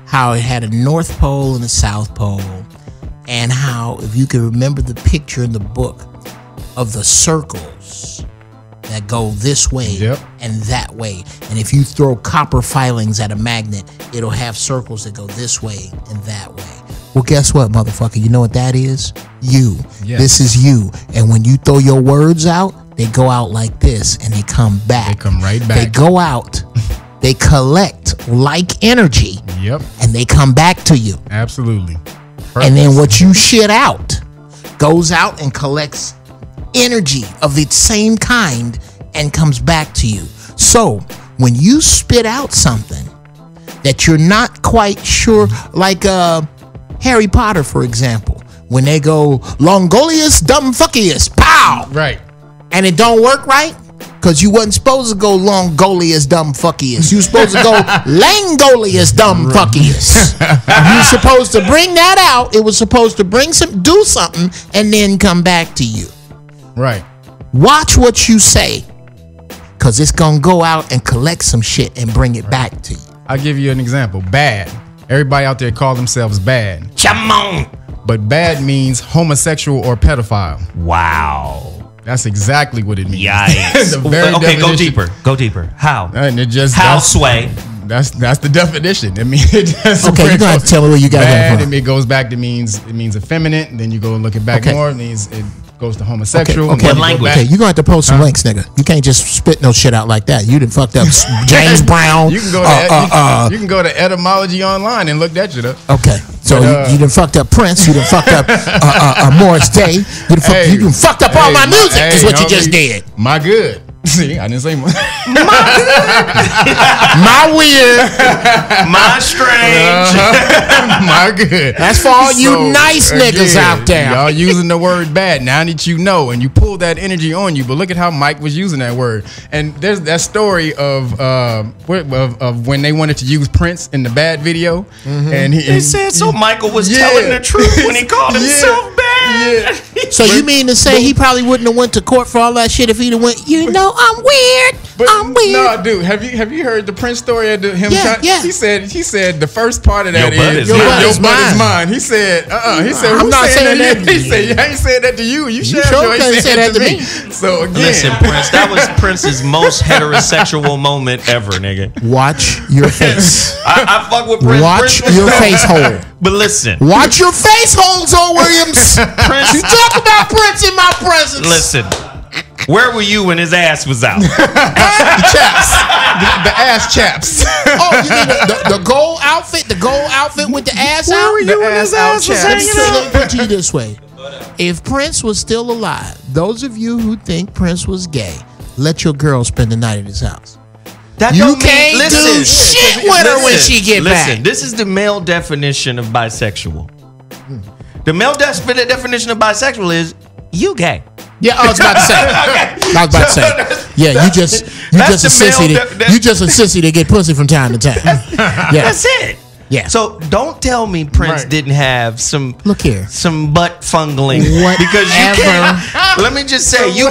how it had a North Pole and a South Pole, and how, if you can remember the picture in the book of the circles that go this way and that way, and if you throw copper filings at a magnet, it'll have circles that go this way and that way. Well, guess what, motherfucker? You know what that is? You. Yes. This is you. And when you throw your words out, they go out like this, and they come back. They come right back. They go out. They collect like energy. Yep. And they come back to you. Absolutely. And then what you shit out goes out and collects energy of the same kind and comes back to you. So when you spit out something that you're not quite sure, like Harry Potter, for example, when they go Longolius Dumbfuckius, pow! Right. And it don't work right, because you wasn't supposed to go Longolius Dumbfuckius. You supposed to go Langolius Dumbfuckius. You were supposed to bring that out. It was supposed to do something, and then come back to you. Right. Watch what you say, because it's going to go out and collect some shit and bring it back to you. I'll give you an example. Bad. Everybody out there call themselves bad. Come on. But bad means homosexual or pedophile. Wow. That's exactly what it means. Yikes. The very Okay, go definition. deeper. How? And it just How, Sway? That's the definition. I mean, it just Okay, you're going to have to tell me where you got that bad. from. It goes back to it means effeminate. And then you go and look it back Okay. more. It means it goes to homosexual. and Okay, then you go language? back- Okay, you're going to have to post some links, nigga. You can't just spit no shit out like that. You done fucked up James Brown. You can go to you can go to etymology online and look that shit up. Okay, so But, you done fucked up Prince. You done fucked up Morris Day. You done fucked up all my music. Is what you just did. My good. See, I didn't say my. My weird. My strange. My good. That's for all you nice niggas out there. Y'all using the word bad now that you know, and you pull that energy on you. But look at how Mike was using that word. And there's that story of when they wanted to use Prince in the Bad video, and They said so. Michael was telling the truth when he called himself bad. Yeah. So you mean to say he probably wouldn't have went to court for all that shit if he'd have went, you know, I'm weird. But I'm weird. no, dude, have you heard the Prince story of him? Yeah. He said the first part of that Your butt is is your mine. butt is mine. He said, He said, I'm who's not saying that. He said, I ain't saying that to you. You sure couldn't say that to me. So again, Listen, Prince, that was Prince's most heterosexual moment ever, nigga. Watch your face. I fuck with Prince. Watch Prince was your dope. face hole. But listen, Watch your face holes, O. Williams. Prince. You talk about Prince in my presence. Listen, where were you when his ass was out? chaps, the ass chaps. Oh, you mean the gold outfit? The gold outfit with the ass out? were you when his ass was Let me hanging put it to you this way. If Prince was still alive, those of you who think Prince was gay, let your girl spend the night at his house. That You don't mean- can't do listen, shit with her when she get listen, back. this is the male definition of bisexual. The male definition of bisexual is you gay. Yeah, I was about to say. I was about to say. Yeah, you just a That's the sissy. male You just a sissy to get pussy from time to time. Yeah. That's it. Yeah. So don't tell me Prince Right. didn't have some Look here. some butt fungling because you Whatever. can't. Let me just say you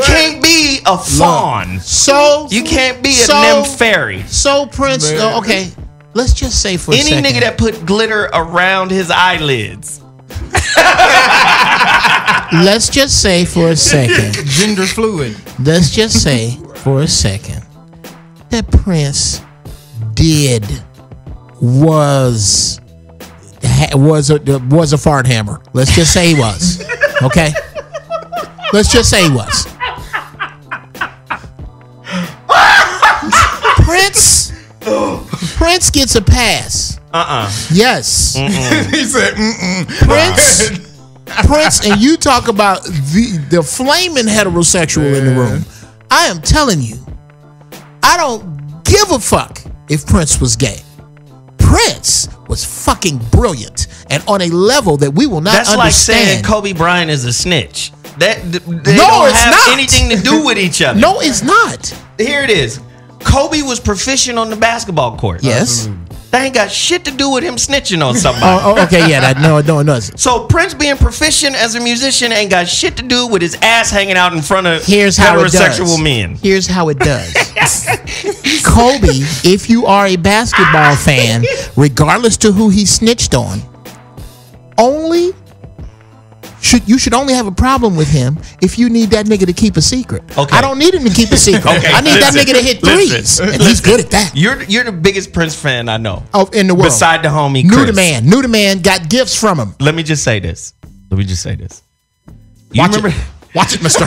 can't be a fawn. So You can't be a so- nymph fairy. So Prince, okay, let's just say for a Any second. nigga that put glitter around his eyelids. Let's just say for a second. Gender fluid. Let's just say for a second that Prince was a fart hammer. Let's just say he was. Okay. Let's just say he was. Prince gets a pass. Yes. He said, Prince, and you talk about the flaming heterosexual in the room. I am telling you, I don't give a fuck if Prince was gay. Prince was fucking brilliant and on a level that we will not That's like saying understand. Kobe Bryant is a snitch. They No, don't it's have not. anything to do with each other. No, it's not. Here it is. Kobe was proficient on the basketball court. Yes. That ain't got shit to do with him snitching on somebody. Oh, okay, yeah. No, it doesn't. So Prince being proficient as a musician ain't got shit to do with his ass hanging out in front of Here's how it does. heterosexual men. Here's how it does. Kobe, if you are a basketball fan, regardless to who he snitched on, you should only have a problem with him if you need that nigga to keep a secret. Okay. I don't need him to keep a secret. Okay, I need that listen, nigga to hit threes, and he's good at that. You're the biggest Prince fan I know. In the world, Beside the homie Knew Chris. the man, got gifts from him. Let me just say this. You Watch remember? it. Watch it, mister.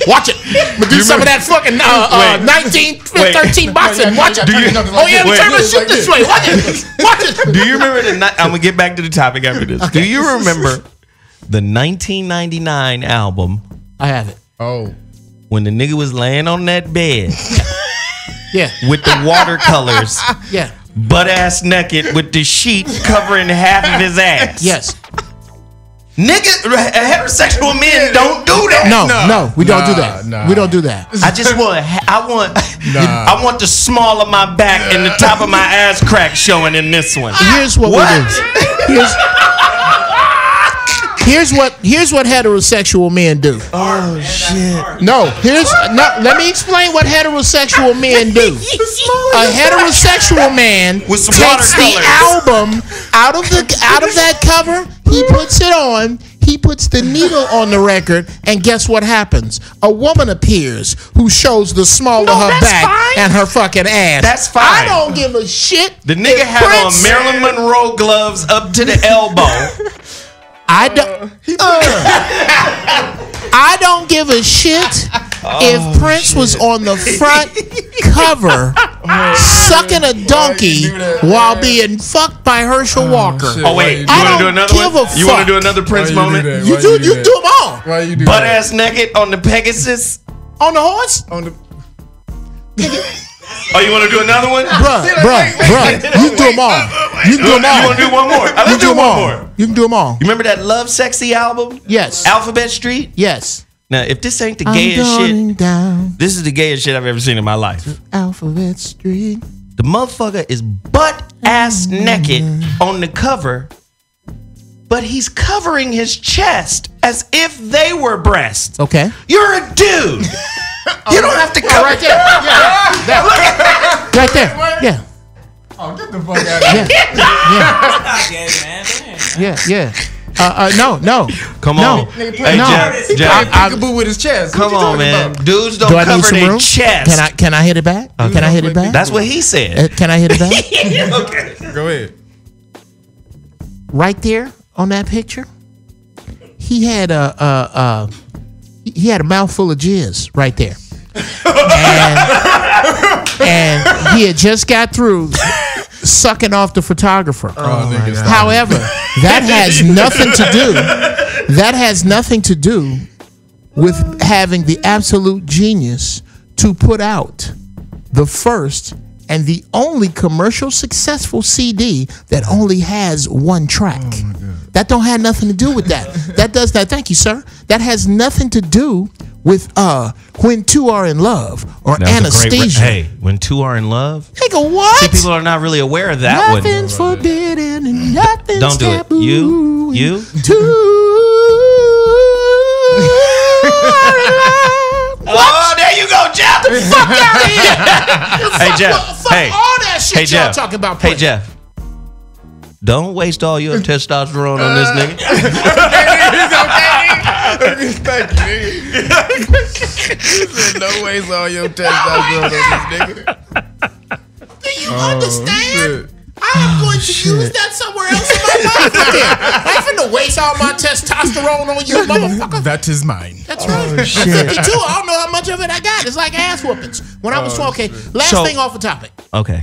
Watch it. But do some of that fucking 1913 boxing. Watch it. Oh, yeah, Wait. turn my shit this way. Watch it. Watch it. Do you remember the night? I'm gonna get back to the topic after this. Do you remember the 1999 album I have it. oh. when the nigga was laying on that bed Yeah. with the watercolors, Yeah. butt ass naked with the sheet covering half of his ass? Yes. Nigga, heterosexual men don't do that. No, we don't do that. Nah. We don't do that. I want the small of my back and the top of my ass crack showing in this one. Here's what, we do. Here's what heterosexual men do. Oh shit. No, let me explain what heterosexual men do. A heterosexual man With some takes the watercolors. album out of that cover, he puts it on, he puts the needle on the record, and guess what happens? A woman appears who shows the small of her that's back fine. and her fucking ass. That's fine. I don't give a shit. The nigga if had Prince- on Marilyn Monroe gloves up to the elbow. I don't give a shit if Prince was on the front cover sucking a donkey while being fucked by Herschel Walker. shit. Oh wait, you I want to do don't another give one? a You want fuck. to do another Prince Why you do moment? that? You Why do you them all Why you do Butt that? ass naked on the Pegasus. on the horse, On the Oh, you want to do another one? bruh. You can do them all. You can do them all. You want to do one more? Let's do one more. You can do them all. You remember that Love Sexy album? Yes. Alphabet Street? Yes. Now, if this ain't the I'm gayest going shit, down this is the gayest shit I've ever seen in my life. Alphabet Street. The motherfucker is butt ass naked on the cover, but he's covering his chest as if they were breasts. Okay. You're a dude. You don't have to cover Right there. Yeah. Right there. Yeah. Oh, get the fuck out of here. Yeah. No. Come No. on. Nigga, Hey, no. Jeff, Peekaboo with his chest. What come you on, talking man. about? Dudes don't Do I need cover some their room? chest. Can I hit it back? Can I hit it back? That's what he said. Can I hit it back? Okay. Go ahead. Right there on that picture, he had a mouthful of jizz right there, and he had just got through sucking off the photographer. However, that has nothing to do with having the absolute genius to put out the first and the only commercial successful CD that only has one track. Oh my God. That don't have nothing to do with that. That does that. Thank you, sir. That has nothing to do with When Two Are in Love or Anesthesia. Hey, When Two Are in Love. Nigga, what? See, people are not really aware of that one. Nothing's forbidden and nothing's Don't do taboo. it. You. Oh, there you go, Jeff. The fuck out of here. Hey, Jeff. Fuck Hey. all that shit Hey, y'all Jeff. talking about. Hey, Jeff. Don't waste all your testosterone on this nigga. Thank you, nigga. No ways all your testosterone on this nigga. Do you understand? I am going to use that somewhere else in my life again. I ain't finna waste all my testosterone on you, motherfucker. That is mine. That's right. I'm 52. I don't know how much of it I got. It's like ass whoopings. When I was 12, okay. Last thing off the topic. Okay.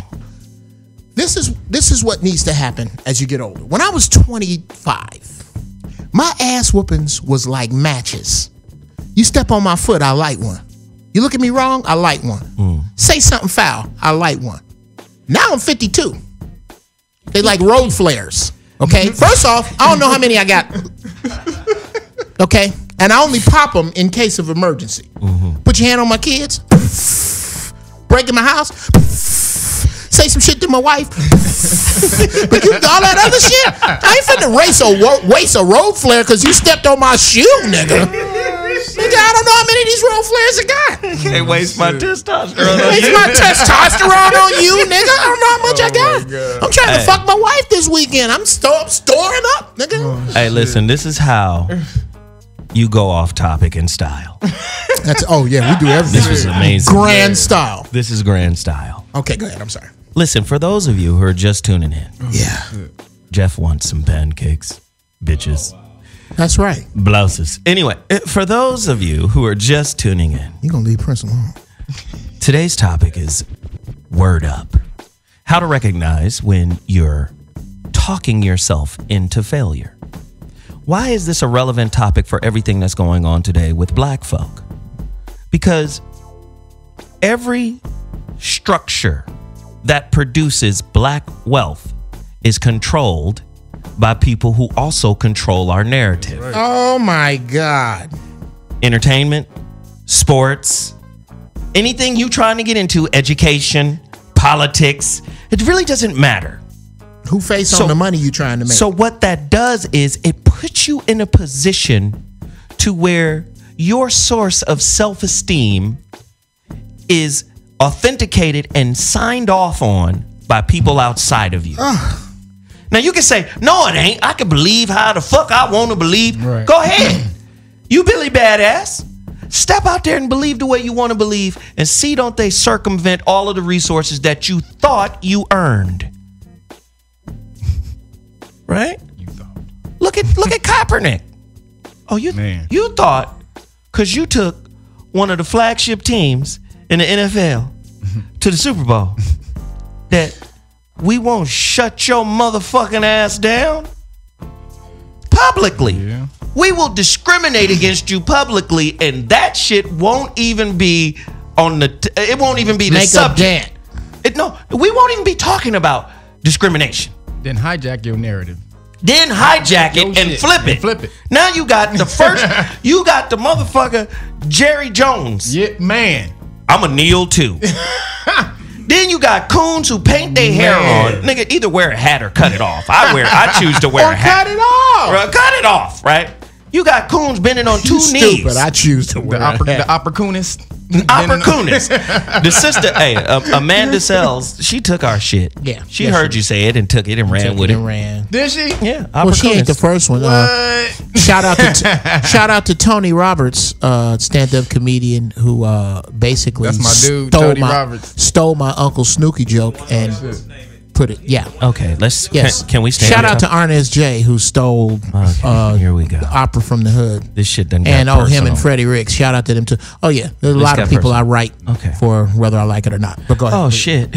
This is what needs to happen as you get older. When I was 25, my ass whoopings was like matches. You step on my foot, I light one. You look at me wrong, I light one. Say something foul, I light one. Now I'm 52. They like road flares. Okay. First off, I don't know how many I got. Okay. And I only pop them in case of emergency. Put your hand on my kids. Break in my house. Say some shit to my wife. But you all that other shit. I ain't finna waste a road flare because you stepped on my shoe, nigga. Nigga, I don't know how many of these road flares I got. Can't waste my testosterone. Waste my testosterone on you, nigga. I don't know how much I got. I'm trying to fuck my wife this weekend. I'm storing up, nigga. Hey, listen, this is how you go off topic in style. Yeah, we do everything. This was amazing. Grand style. This is grand style. Okay, go ahead. I'm sorry. Listen, for those of you who are just tuning in, Yeah, Jeff wants some pancakes, bitches, that's right. blouses. Anyway, for those of you who are just tuning in, You gonna leave Prince alone? today's topic is word up. How to recognize when you're talking yourself into failure. Why is this a relevant topic for everything that's going on today with black folk? Because every structure that produces black wealth is controlled by people who also control our narrative. Right. Oh my God. Entertainment, sports, anything you trying to get into, education, politics, it really doesn't matter. Who face on the money you trying to make? So what that does is it puts you in a position to where your source of self-esteem is authenticated and signed off on by people outside of you. Now you can say, no, it ain't. I can believe how the fuck I want to believe. Right. Go ahead. You Billy Badass. Step out there and believe the way you want to believe and see don't they circumvent all of the resources that you thought you earned. Right? You thought. Look at Kaepernick. Oh, you thought because you took one of the flagship teams in the NFL to the Super Bowl that we won't shut your motherfucking ass down publicly. Yeah. We will discriminate against you publicly, and that shit won't even be on the. It won't even be the Make subject. We won't even be talking about discrimination. Then hijack your narrative. Then hijack it and flip it. Flip it. Now you got the first. You got the motherfucker Jerry Jones. Yeah, man. I'm a kneel too. Then you got coons who paint their hair on. Nigga, either wear a hat or cut it off. I choose to wear a hat. Cut it off. Right, cut it off, right? You got coons bending on two knees. Stupid. I choose to wear a hat. The opportunist. Opportunist. The sister, Amanda Sells, she took our shit. Yeah. She heard you say it and took it and ran with it. Did she? Yeah. Well, she ain't the first one. Shout out to Tony Roberts, stand-up comedian who basically That's my dude, Tony Roberts. stole my Uncle Snooky joke and put it. Yeah. Okay, let's. Yes. Can we stand Shout up? out to Arnez J, who stole Here we go. the opera from the hood. This shit done got And him personal. and Freddie Ricks. Shout out to them too. Oh yeah, there's a lot of got people personal. I write for whether I like it or not. But go ahead. Oh shit.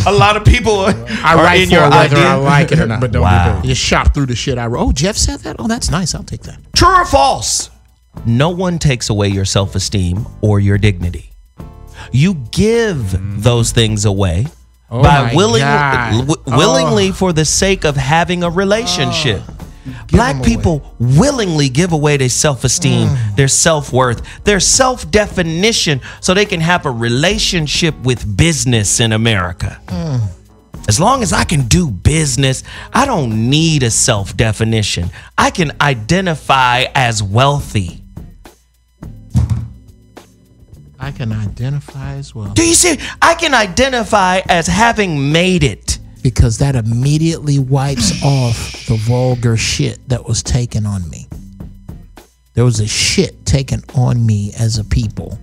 A lot of people are write in for your whether idea. I like it or not. But don't Wow. You just shop through the shit I wrote. Oh, Jeff said that? Oh, that's nice. I'll take that. True or false? No one takes away your self-esteem or your dignity. You give those things away Oh by my God. willingly for the sake of having a relationship. Black them people willingly give away their self-esteem, their self-worth, their self-definition so they can have a relationship with business in America. As long as I can do business, I don't need a self-definition. I can identify as wealthy. I can identify as well. Do you see? I can identify as having made it. Because that immediately wipes off the vulgar shit that was taken on me. There was a shit taken on me as a people.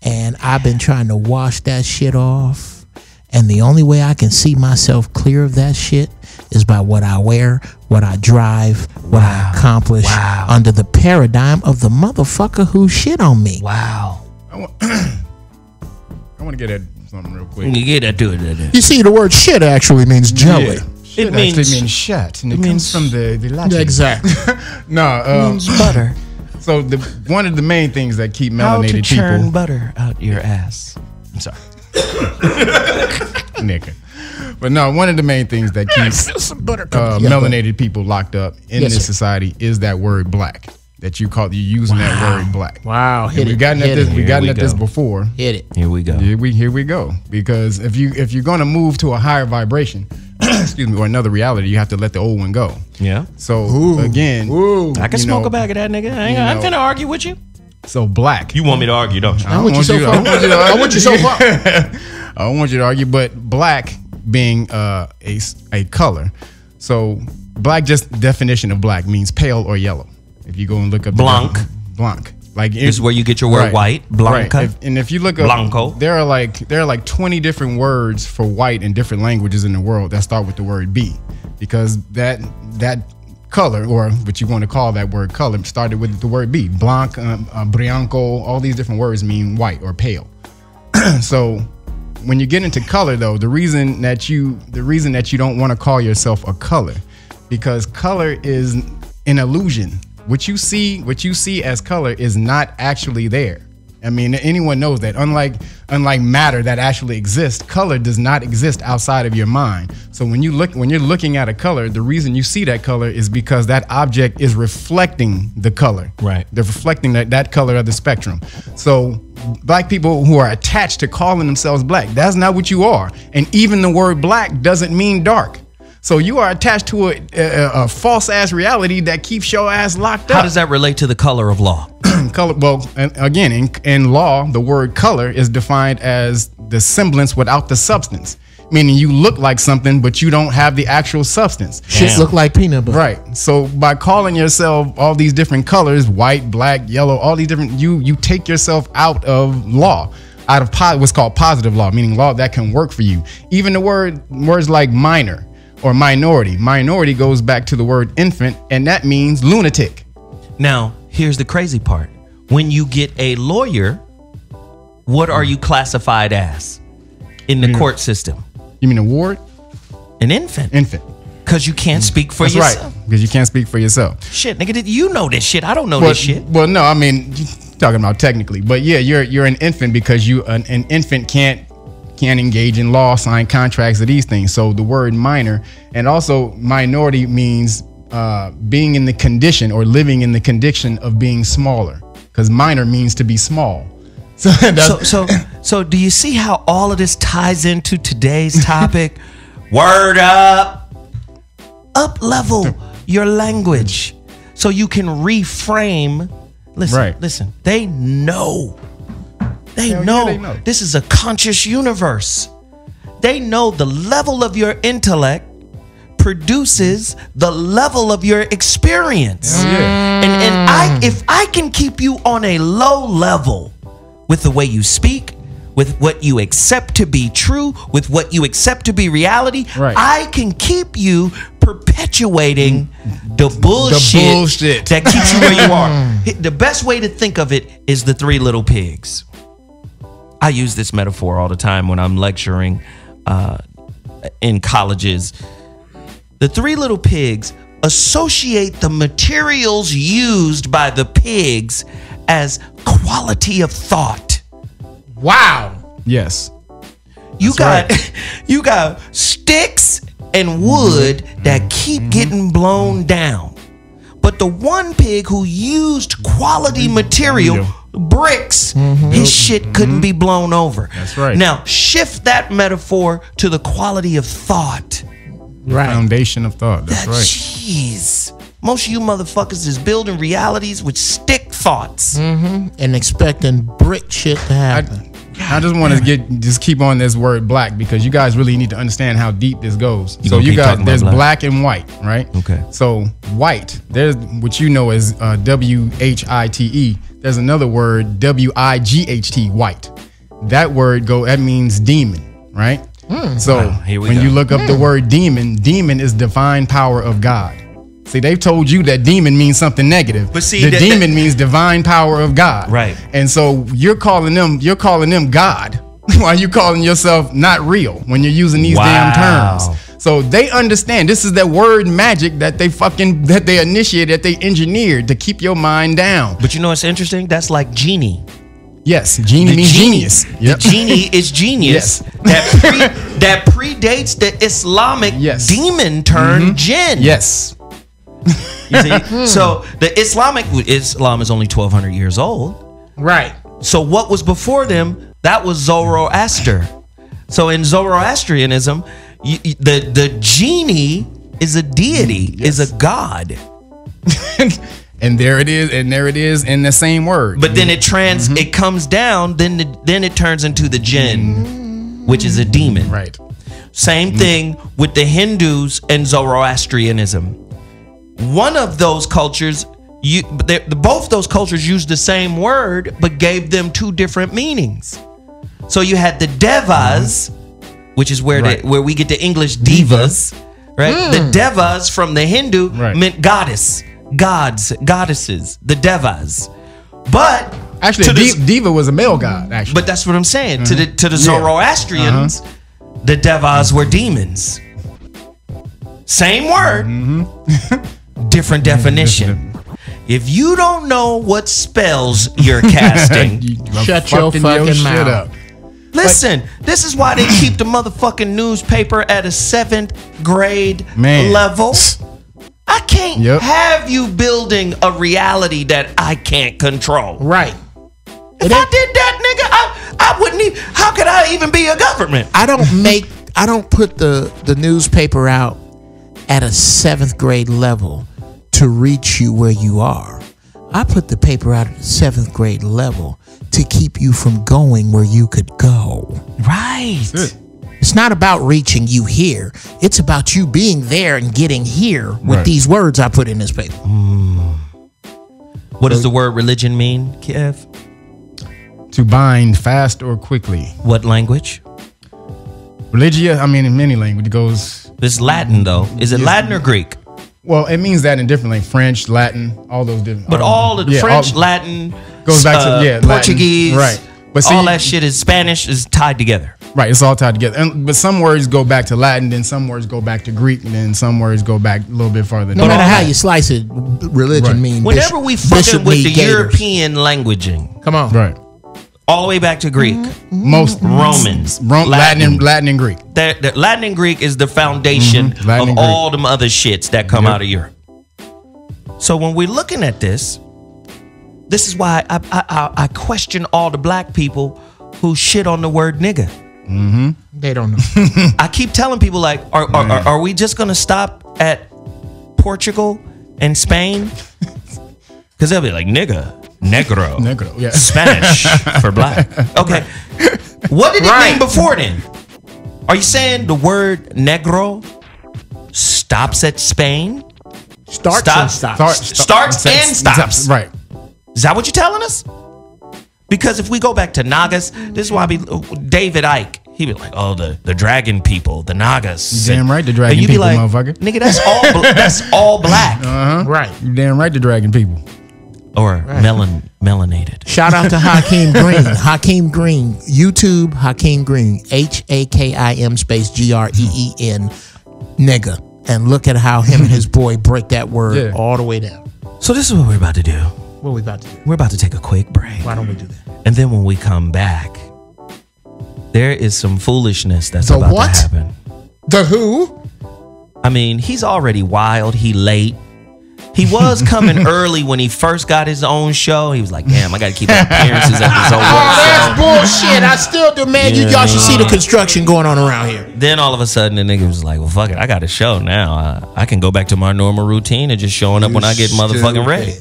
And I've been trying to wash that shit off. And the only way I can see myself clear of that shit is by what I wear, what I drive, what I accomplish under the paradigm of the motherfucker who shit on me. Wow. I want to get at something real quick. You get to it. You see, the word shit actually means jelly. Yeah. Shit actually means shit, and it comes from the Latin. Exactly. No, means butter. So one of the main things that keep How to melanated churn people, butter out your ass. I'm sorry. nigga. But no, one of the main things that keeps melanated people locked up in this society is that word black. That you using that word black. Wow, hit We've it. gotten at this. We've gotten we at this go. before. Hit it. Here we go. Here we go. Because if you're going to move to a higher vibration, excuse me, or another reality, you have to let the old one go. Yeah. So again, I can smoke a bag of that, nigga. I'm finna argue with you. So black. You want me to argue, don't you? I want you so far. I want you so far. I don't want you to argue, but black being a color. So black, just definition of black means pale or yellow. If you go and look up Blanc. Blanc. Like This is where you get your word white. Blanca. Right. If you look up Blanco. there are like 20 different words for white in different languages in the world that start with the word B, because that color, or what you want to call that word color, started with the word B. Blanc, Brianco, all these different words mean white or pale. So when you get into color, though, the reason that you don't want to call yourself a color, because color is an illusion. What you see as color is not actually there. I mean, anyone knows that. Unlike matter that actually exists, color does not exist outside of your mind. So when you're looking at a color, the reason you see that color is because that object is reflecting the color. Right. They're reflecting that color of the spectrum. So black people who are attached to calling themselves black, that's not what you are. And even the word black doesn't mean dark. So you are attached to a false ass reality that keeps your ass locked up. How does that relate to the color of law? Color, well, again, in law, the word color is defined as the semblance without the substance, meaning you look like something, but you don't have the actual substance. Shit look like peanut butter. Right. So by calling yourself all these different colors, white, black, yellow, all these different, you take yourself out of law, out of what's called positive law, meaning law that can work for you. Even the words like minor or minority. Minority goes back to the word infant, and that means lunatic. Now, here's the crazy part. When you get a lawyer, what are you classified as in the court system? You mean a ward? An infant. Infant. Because you can't speak for That's yourself. right. Because you can't speak for yourself. Shit, nigga, you know this shit. I don't know this shit. Well, no, I mean, talking about technically, but yeah, you're an infant because an infant can't engage in law, sign contracts, or these things. So the word minor, and also minority means being in the condition or living in the condition of being smaller, because minor means to be small. So do you see how all of this ties into today's topic? Word up level your language so you can reframe. Listen, they know. They know this is a conscious universe. They know the level of your intellect produces the level of your experience. And if I can keep you on a low level with the way you speak, with what you accept to be true, with what you accept to be reality, I can keep you perpetuating the bullshit that keeps you where you are. The best way to think of it is the Three Little Pigs. I use this metaphor all the time when I'm lecturing in colleges. The Three Little Pigs associate the materials used by the pigs as quality of thought. Wow. Yes. You That's got you got sticks and wood that keep getting blown down. But the one pig who used quality material, bricks, his shit couldn't be blown over. That's right. Now, shift that metaphor to the quality of thought. Right. Foundation of thought. That's right. Jeez. Most of you motherfuckers is building realities with stick thoughts. And expecting brick shit to happen. I just want to just keep on this word black because you guys really need to understand how deep this goes. You So gonna you keep got talking about there's black? black and white, right? Okay. So white, there's what you know as WHITE. There's another word WIGHT, white. That word that means demon, right? So Wow, here we when go. you look up the word demon, demon is divine power of God. See, they've told you that demon means something negative. But see, the demon means divine power of God. Right. And so you're calling them God while you calling yourself not real when you're using these damn terms. So they understand this is that word magic that they initiated, that they engineered to keep your mind down. But you know what's interesting? That's like genie. Yes, genie means genius. The genie is genius. Yes. That predates the Islamic demon turned jinn. Yes. You see? So the Islam is only 1,200 years old. Right. So what was before them? That was Zoroaster. So in Zoroastrianism, the genie is a deity, is a god. And there it is in the same word. But then it comes down, then it turns into the jinn, which is a demon. Right. Same thing with the Hindus and Zoroastrianism. One of those cultures, both those cultures used the same word, but gave them two different meanings. So you had the Devas, which is where we get the English divas, right? The Devas from the Hindu meant goddess, gods, goddesses, the Devas. But actually, diva was a male god. Actually, but that's what I'm saying. To the Zoroastrians, the Devas were demons. Same word. Different definition. If you don't know what spells you're casting, shut your fucking mouth. Listen, this is why they keep the motherfucking newspaper at a 7th grade level. I can't have you building a reality that I can't control. Right. If I did that, nigga, I wouldn't even, how could I even be a government? I don't put the newspaper out at a 7th grade level to reach you where you are. I put the paper out at a 7th grade level to keep you from going where you could go. Right. It's not about reaching you here. It's about you being there and getting here with these words I put in this paper. What does the word religion mean, Kev? To bind fast or quickly. What language? Religia, I mean, in many languages, it goes. It's Latin, though. Is it Latin or Greek? Well, it means that in different languages. French, Latin, all those different. But all of the French, Latin, goes back to Portuguese, Latin. Right? But see, all that shit is Spanish is tied together. Right, it's all tied together. But some words go back to Latin, then some words go back to Greek, and then some words go back a little bit farther. No matter how you slice it, religion means. Whenever we fucking with the European languaging, come on, right, all the way back to Greek. Most Romans, Latin and Greek. The Latin and Greek is the foundation of all them other shits that come out of Europe. So when we're looking at this is why I question all the black people who shit on the word nigga. They don't know. I keep telling people, like, are we just gonna stop at Portugal and Spain? Because they'll be like, nigga, negro, yeah. Spanish for black. Okay, what did it mean before then? Are you saying the word negro stops at Spain? Starts and stops. Right. Is that what you're telling us? Because if we go back to Nagas, this is why David Icke, he be like, oh, the dragon people, the Nagas. Damn right, the dragon people, like, motherfucker. Nigga, that's all black. Right. You damn right, the dragon people. Or melanated. Shout out to Hakeem Green. Hakeem Green. YouTube, Hakeem Green. HAKIM space GREEN. Nigga. And look at how him and his boy break that word all the way down. So this is what we're about to do. What are we about to do? We're about to take a quick break. Why don't we do that? And then when we come back, there is some foolishness that's The about what? to happen. The who? I mean, he's already wild. He late. He was coming early when he first got his own show. He was like, damn, I got to keep up appearances at his own That's show. bullshit. I still do, man. Yeah, Y'all should see the construction going on around here. Then all of a sudden, the nigga was like, well, fuck it. I got a show now. I can go back to my normal routine and just showing up when I get motherfucking ready.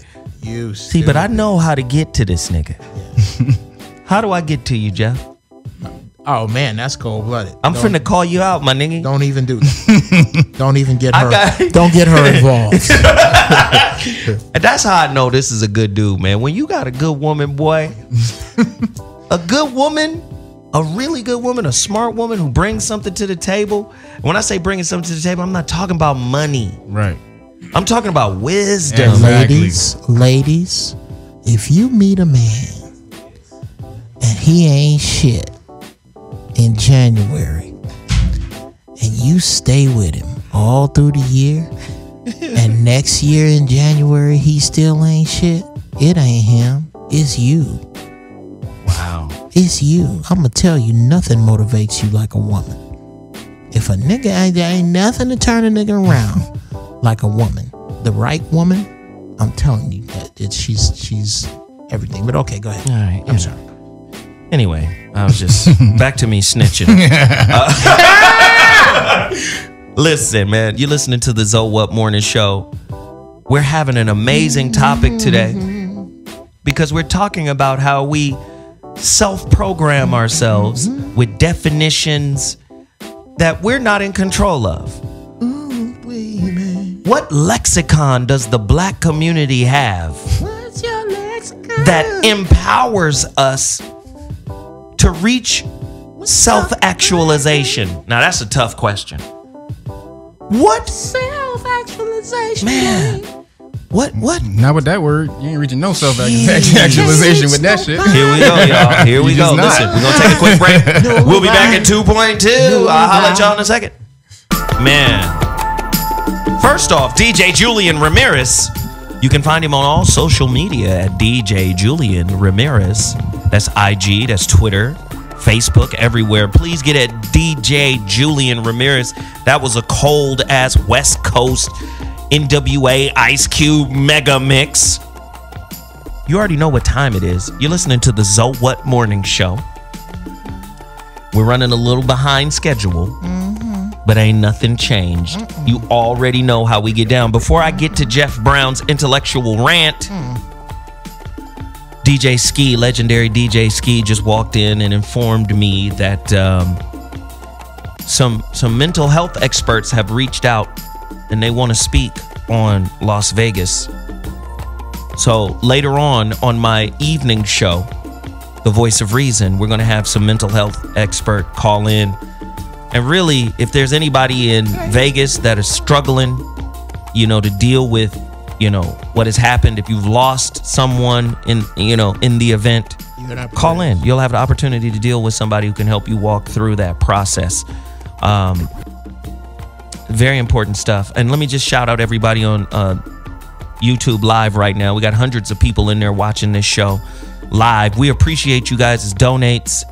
You See, but I know how to get to this nigga. How do I get to you, Jeff? Oh man, that's cold blooded. I'm finna call you out, my nigga. Don't even do that. Don't even get her. got- Don't get her involved. And that's how I know this is a good dude, man. When you got a good woman, boy, a good woman, a really good woman, a smart woman who brings something to the table. When I say bringing something to the table, I'm not talking about money. Right. I'm talking about wisdom. Exactly. Ladies, if you meet a man and he ain't shit in January and you stay with him all through the year and next year in January he still ain't shit, it ain't him, it's you. Wow. It's you. I'ma tell you, nothing motivates you like a woman. If a nigga ain't nothing to turn a nigga around like a woman. The right woman, I'm telling you that she's everything. But okay, go ahead. All right. I'm sorry. Anyway, I was just back to me snitching. Listen, man, you're listening to the ZOWHAT Morning Show. We're having an amazing topic today because we're talking about how we self-program ourselves with definitions that we're not in control of. What lexicon does the black community have What's your lexicon? that empowers us to reach self-actualization? Now, that's a tough question. What? Self-actualization. Man. What? Not with that word. You ain't reaching no self-actualization with that shit. Here we go, y'all. Here we You go. just not. Listen, we're going to take a quick break. We'll be back at 2.2. I'll holler at y'all in a second. Man. First off, DJ Julian Ramirez. You can find him on all social media at DJ Julian Ramirez. That's IG, that's Twitter, Facebook, everywhere. Please get at DJ Julian Ramirez. That was a cold ass West Coast NWA Ice Cube mega mix. You already know what time it is. You're listening to the ZOWHAT Morning Show. We're running a little behind schedule, but ain't nothing changed. You already know how we get down. Before I get to Jeff Brown's intellectual rant, DJ Ski, legendary DJ Ski, just walked in and informed me that some mental health experts have reached out and they want to speak on Las Vegas. So later on my evening show, The Voice of Reason, we're going to have some mental health expert call in. And really, if there's anybody in Vegas that is struggling, to deal with, what has happened, if you've lost someone in the event, call in. You'll have the opportunity to deal with somebody who can help you walk through that process. Very important stuff. And let me just shout out everybody on YouTube Live right now. We got hundreds of people in there watching this show live. We appreciate you guys' donates.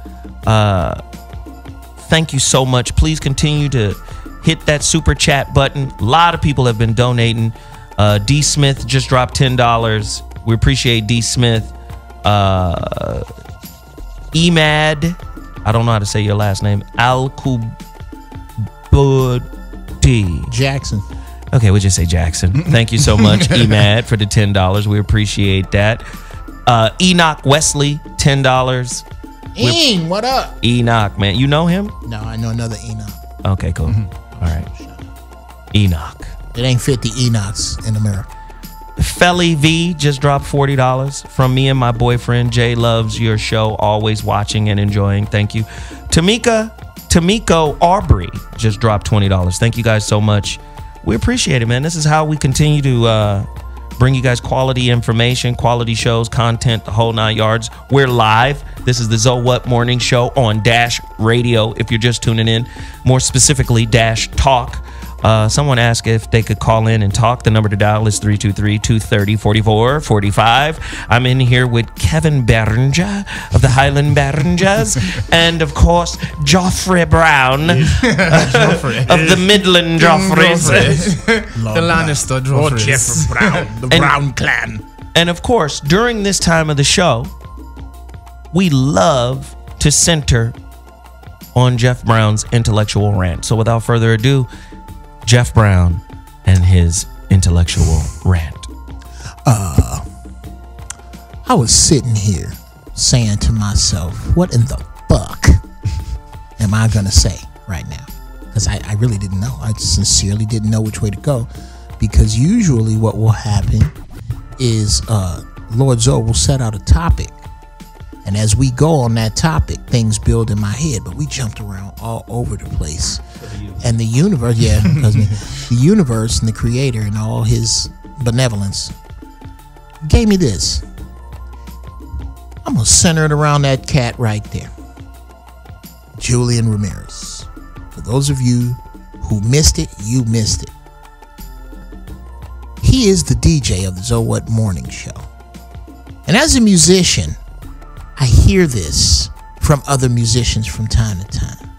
Thank you so much. Please continue to hit that super chat button. A lot of people have been donating. D Smith just dropped $10. We appreciate D Smith. Emad, I don't know how to say your last name. Al-Kubudi Jackson. Okay, we'll just say Jackson. Thank you so much, Emad, for the $10. We appreciate that. Enoch Wesley, $10. Eng, what up? Enoch, man. You know him? No, I know another Enoch. Okay, cool. All right. Enoch. It ain't 50 Enochs in America. Felly V just dropped $40 from me and my boyfriend. Jay loves your show, always watching and enjoying. Thank you. Tamiko Aubrey just dropped $20. Thank you guys so much. We appreciate it, man. This is how we continue to bring you guys quality information, quality shows, content, the whole 9 yards. We're live. This is the ZOWHAT Morning Show on Dash Radio, if you're just tuning in. More specifically, Dash Talk. Someone asked if they could call in and talk. The number to dial is 323-230-4445. I'm in here with Kevin Berenger of the Highland Berengers, and of course Joffrey Brown of the Midland Joffreys. The Lannister Joffreys. Jeff Brown, the Brown clan. And of course, during this time of the show, we love to center on Jeff Brown's intellectual rant. So without further ado, Jeff Brown and his intellectual rant. I was sitting here saying to myself, what in the fuck am I going to say right now? Because I really didn't know. I sincerely didn't know which way to go. Because usually what will happen is Lord Zoe will set out a topic. And as we go on that topic, things build in my head. But we jumped around all over the place. And the universe, because the universe and the creator and all his benevolence gave me this. I'm going to center it around that cat right there. Julian Ramirez. For those of you who missed it, you missed it. He is the DJ of the ZOWHAT morning show. And as a musician, I hear this from other musicians from time to time.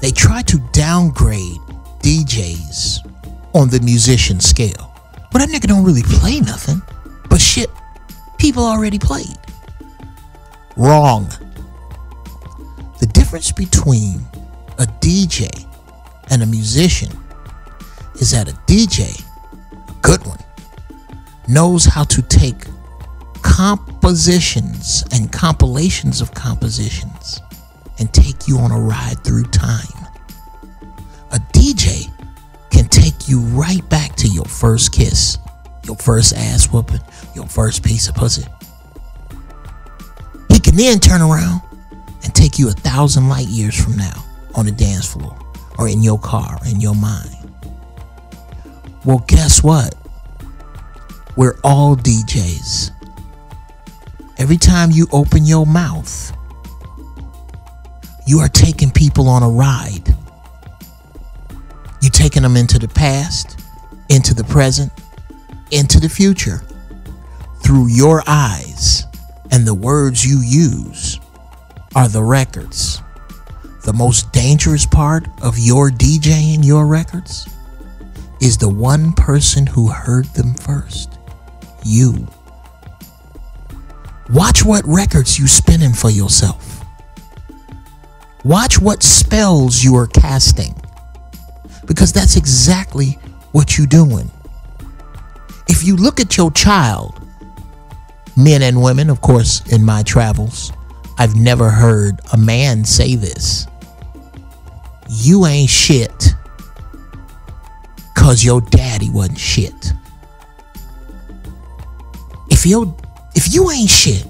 They try to downgrade DJs on the musician scale. But that nigga don't really play nothing. But shit, people already played. Wrong. The difference between a DJ and a musician is that a DJ, a good one, knows how to take compositions and compilations of compositions and take you on a ride through time. A DJ can take you right back to your first kiss, your first ass whooping, your first piece of pussy. He can then turn around and take you 1,000 light years from now on the dance floor or in your car, in your mind. Well, guess what? We're all DJs. Every time you open your mouth, you are taking people on a ride. You're taking them into the past, into the present, into the future, through your eyes, and the words you use are the records. The most dangerous part of your DJing your records is the one person who heard them first, you. Watch what records you spinning for yourself. Watch what spells you are casting, because that's exactly what you're doing. If you look at your child, men and women, of course, in my travels, I've never heard a man say this. You ain't shit because your daddy wasn't shit. If you ain't shit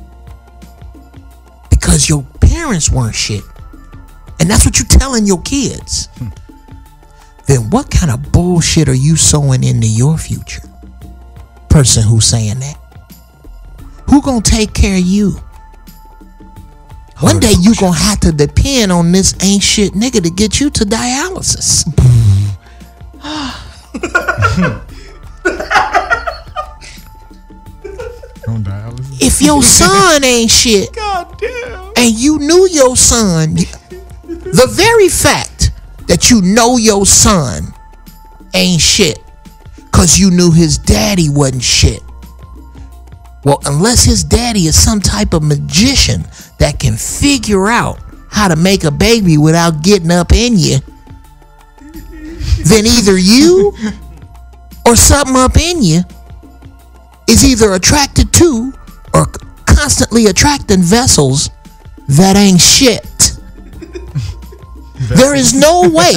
because your parents weren't shit, and that's what you're telling your kids, then what kind of bullshit are you sowing into your future? Person who's saying that. Who gonna take care of you? One day you gonna have to depend on this ain't shit nigga to get you to dialysis. If your son ain't shit, and you knew your son, the very fact that you know your son ain't shit because you knew his daddy wasn't shit. Well, unless his daddy is some type of magician that can figure out how to make a baby without getting up in you, then either you or something up in you is either attracted to or constantly attracting vessels that ain't shit. There is no way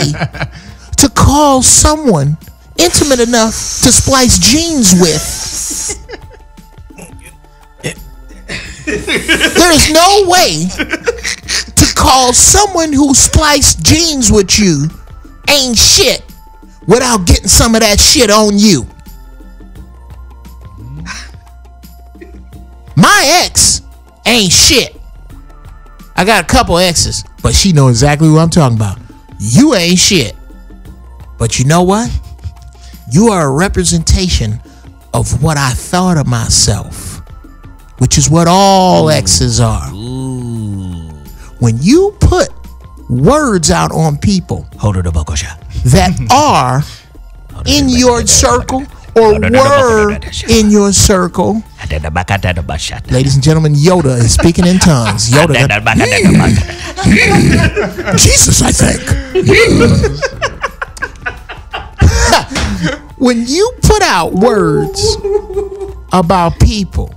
to call someone intimate enough to splice genes with. There is no way to call someone who spliced genes with you ain't shit without getting some of that shit on you. My ex ain't shit. I got a couple exes, but she know exactly what I'm talking about. You ain't shit. But you know what? You are a representation of what I thought of myself, which is what all exes are. When you put words out on people that are in your circle or were in your circle, ladies and gentlemen, Yoda is speaking in tongues. Jesus, I think. When you put out words about people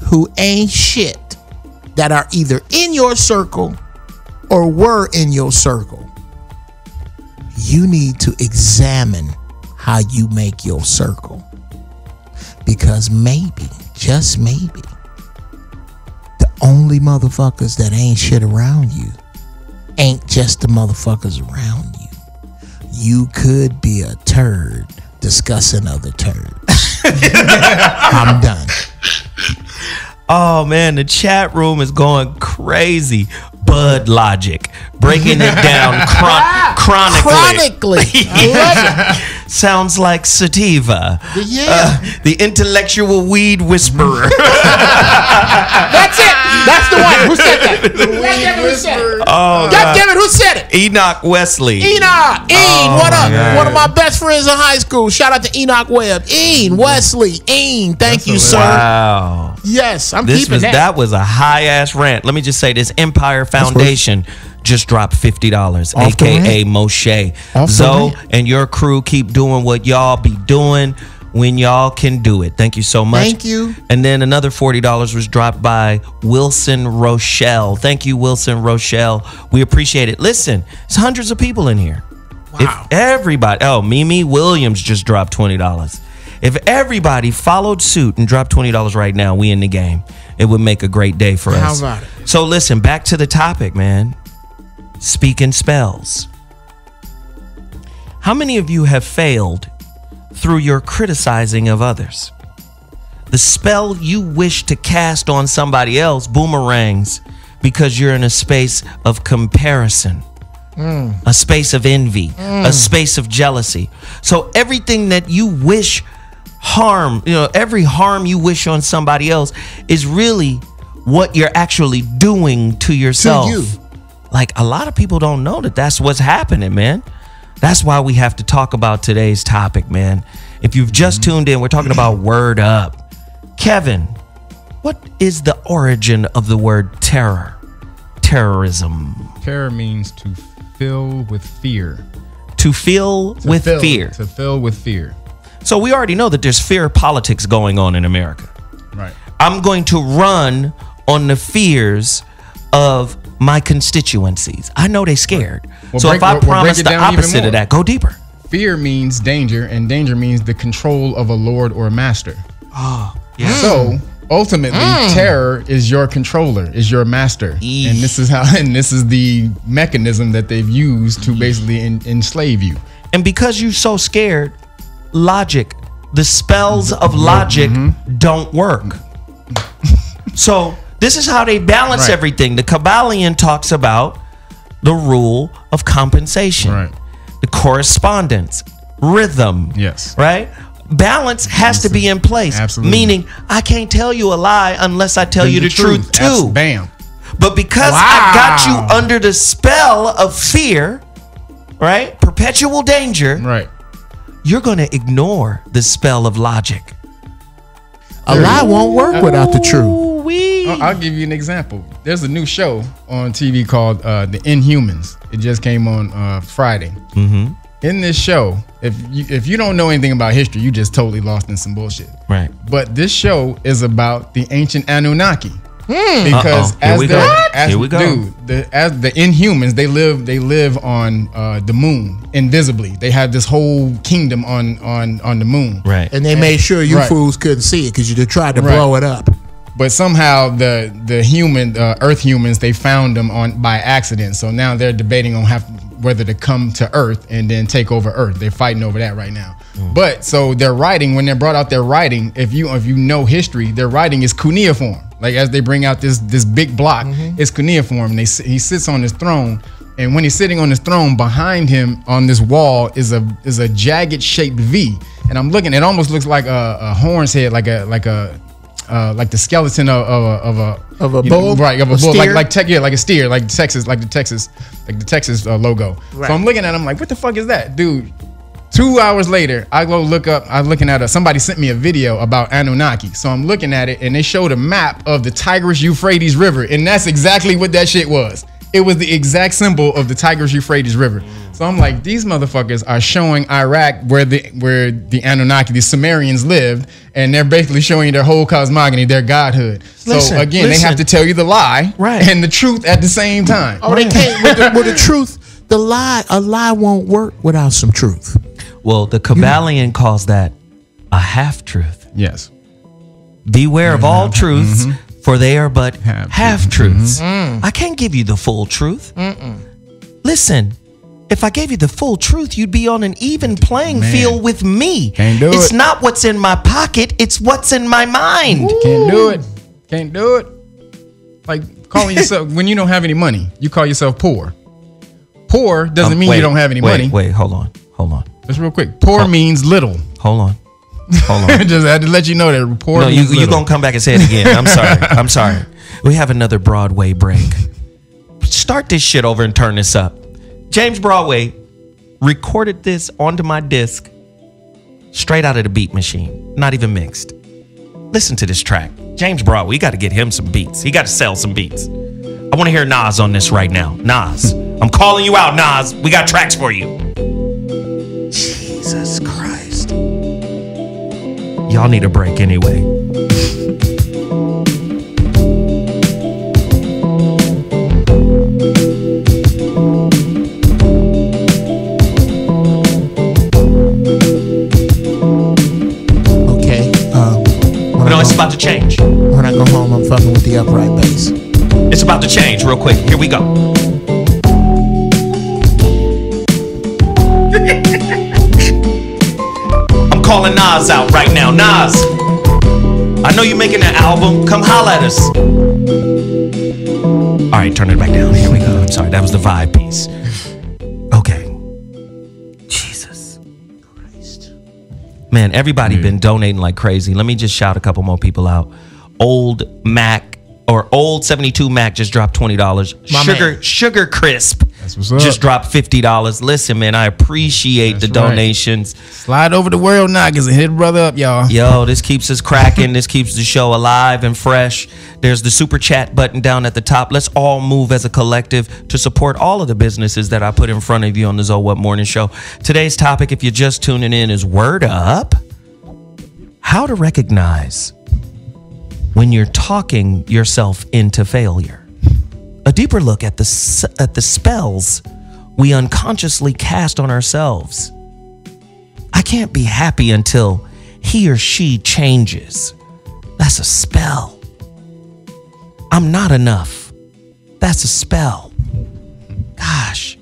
who ain't shit, that are either in your circle or were in your circle, you need to examine how you make your circle. Because maybe, just maybe, the only motherfuckers that ain't shit around you ain't just the motherfuckers around you. You could be a turd discussing other turds. I'm done. Oh man, the chat room is going crazy. Bud Logic, breaking it down chronically. Sounds like sativa. Yeah. The intellectual weed whisperer. That's it. That's the one. Who said that? Who said it? Oh, God damn it, who said it? Enoch Wesley. Enoch. What up? God. One of my best friends in high school. Shout out to Enoch Webb. Wesley. Thank you, sir. Wow. Yes, I'm keeping that. That was a high ass rant. Let me just say this: Empire Foundation just dropped $50, aka Moshe. Zoe and your crew keep doing what y'all be doing when y'all can do it. Thank you so much. Thank you. And then another $40 was dropped by Wilson Rochelle. Thank you, Wilson Rochelle. We appreciate it. Listen, it's hundreds of people in here. Wow. If everybody, Mimi Williams just dropped $20. If everybody followed suit and dropped $20 right now, we in the game. It would make a great day for us. How about it? So listen, back to the topic, man. Speaking spells. How many of you have failed through your criticizing of others? The spell you wish to cast on somebody else boomerangs because you're in a space of comparison. A space of envy, a space of jealousy. So everything that you wish harm, every harm you wish on somebody else is really what you're actually doing to yourself. To you. Like, a lot of people don't know that that's what's happening, man. That's why we have to talk about today's topic, man. If you've just tuned in, we're talking about word up. Kevin, what is the origin of the word terror? Terrorism. Terror means to fill with fear. To fill with fear. To fill with fear. So we already know that there's fear politics going on in America. Right. I'm going to run on the fears of my constituencies. I know they're scared. Well, So if I promise it the down even opposite more. of that, go deeper. Fear means danger, and danger means the control of a lord or a master. Yeah. So ultimately, terror is your controller, is your master, Eesh. and this is the mechanism that they've used to basically enslave you. And because you're so scared, logic, the spells of logic don't work. So this is how they balance Right. everything. The Kabbalion talks about the rule of compensation, Right. the correspondence, rhythm, Yes. right? Balance has to be in place. Absolutely. Meaning, I can't tell you a lie unless I tell you the truth too. Bam. But because I got you under the spell of fear, right? Perpetual danger, Right. you're going to ignore the spell of logic. A lie won't work without the truth. I'll give you an example. There's a new show on TV called The Inhumans. It just came on Friday. Mm-hmm. In this show, if you don't know anything about history, you just totally lost in some bullshit. Right. But this show is about the ancient Anunnaki. Because Here we go. Here we go. as the Inhumans, they live on the moon invisibly. They have this whole kingdom on the moon. Right. And they made sure you Right. fools couldn't see it because you tried to Right. blow it up. But somehow the Earth humans, they found them by accident. So now they're debating on whether to come to Earth and then take over Earth. They're fighting over that right now. But so their writing, when they brought out their writing, if you know history, their writing is cuneiform. Like as they bring out this big block, it's cuneiform. He sits on his throne, And when he's sitting on his throne, behind him on this wall is a jagged shaped V. And I'm looking, it almost looks like a horn's head, like the skeleton of a bull, right? Of a bull, steer? like a steer, like the Texas logo. Right. So I'm looking at him like, what the fuck is that, dude? 2 hours later, I go look up. I'm looking at somebody sent me a video about Anunnaki. So I'm looking at it, and they showed a map of the Tigris-Euphrates River, and that's exactly what that shit was. It was the exact symbol of the Tigris-Euphrates River. So I'm like, these motherfuckers are showing Iraq where the Anunnaki, the Sumerians lived, and they're basically showing you their whole cosmogony, their godhood. So again, they have to tell you the lie and the truth at the same time. Oh, they can't with the truth. A lie won't work without some truth. Well, the Kabbalion calls that a half-truth. Yes. Beware of all truths, for they are but half-truths. I can't give you the full truth. Listen, if I gave you the full truth, you'd be on an even playing field with me. Can't do It's it. not what's in my pocket, it's what's in my mind. Can't do it. Can't do it. Like calling yourself, when you don't have any money, you call yourself poor. Poor doesn't mean you don't have any money. Wait, hold on. Just real quick. Poor means little. Hold on. Just had to let you know that poor means little. You're going to come back and say it again. I'm sorry. We have another Broadway break. Start this shit over and turn this up. James Broadway recorded this onto my disc straight out of the beat machine. Not even mixed. Listen to this track. James Broadway, you got to get him some beats. He got to sell some beats. I want to hear Nas on this right now. Nas, I'm calling you out, Nas. We got tracks for you. Jesus Christ. Y'all need a break anyway. Okay. It's about to change. When I go home, I'm fucking with the upright bass. It's about to change real quick. Here we go. I'm calling Nas out right now. Nas, I know you're making an album. Come holla at us. All right, turn it back down. Here we go. I'm sorry. That was the vibe piece. Okay. Jesus Christ. Man, everybody been donating like crazy. Let me just shout a couple more people out. Old Mac or Old 72 Mac just dropped $20. Sugar Crisp just dropped $50. Listen, man, I appreciate the donations. Slide over the world knockers and hit a brother up, y'all. Yo, this keeps us cracking. This keeps the show alive and fresh. There's the super chat button down at the top. Let's all move as a collective to support all of the businesses that I put in front of you on the ZOWHAT Morning Show. Today's topic, if you're just tuning in, is Word Up. How to recognize when you're talking yourself into failure. A deeper look at the spells we unconsciously cast on ourselves. I can't be happy until he or she changes. That's a spell. I'm not enough. That's a spell. Gosh,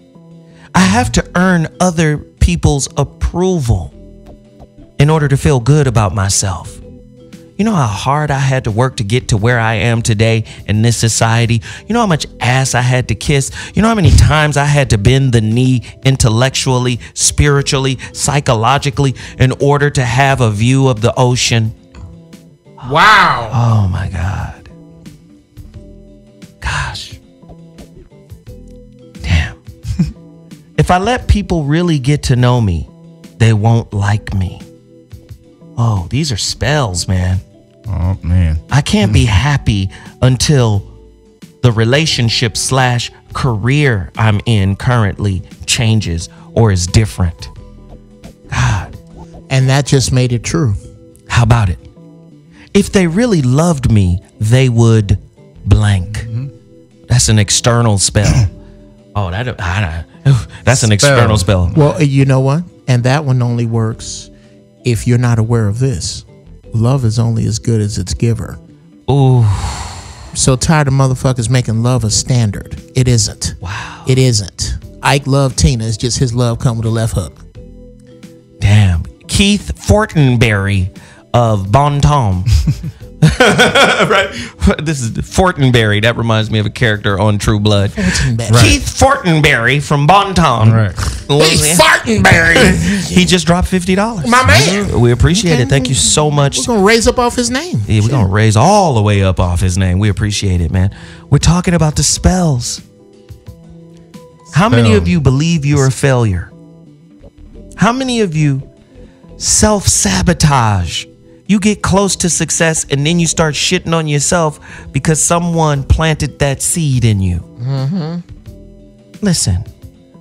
I have to earn other people's approval in order to feel good about myself. You know how hard I had to work to get to where I am today in this society? You know how much ass I had to kiss? You know how many times I had to bend the knee intellectually, spiritually, psychologically in order to have a view of the ocean? Wow. Oh my God. Gosh. Damn. If I let people really get to know me, they won't like me. Oh, these are spells, man. Oh, man. I can't be happy until the relationship / career I'm in currently changes or is different. God. And that just made it true. How about it? If they really loved me, they would blank. That's an external spell. Oh, that's an external spell. Well, you know what? And that one only works if you're not aware of this. Love is only as good as its giver. Ooh. So tired of motherfuckers making love a standard. It isn't. Wow. It isn't. Ike loved Tina. It's just his love come with a left hook. Damn. Keith Fortenberry of Bon Tom. Right? This is Fortenberry. That reminds me of a character on True Blood. Fortenberry. Keith Fortenberry from Bonton. Right. Hey, Fartenberry. He just dropped $50. My man. We appreciate Okay. it. Thank you so much. We're going to raise up off his name. Yeah, we're going to raise all the way up off his name. We appreciate it, man. We're talking about the spells. How many of you believe you're a failure? How many of you self-sabotage? You get close to success and then you start shitting on yourself because someone planted that seed in you. Listen,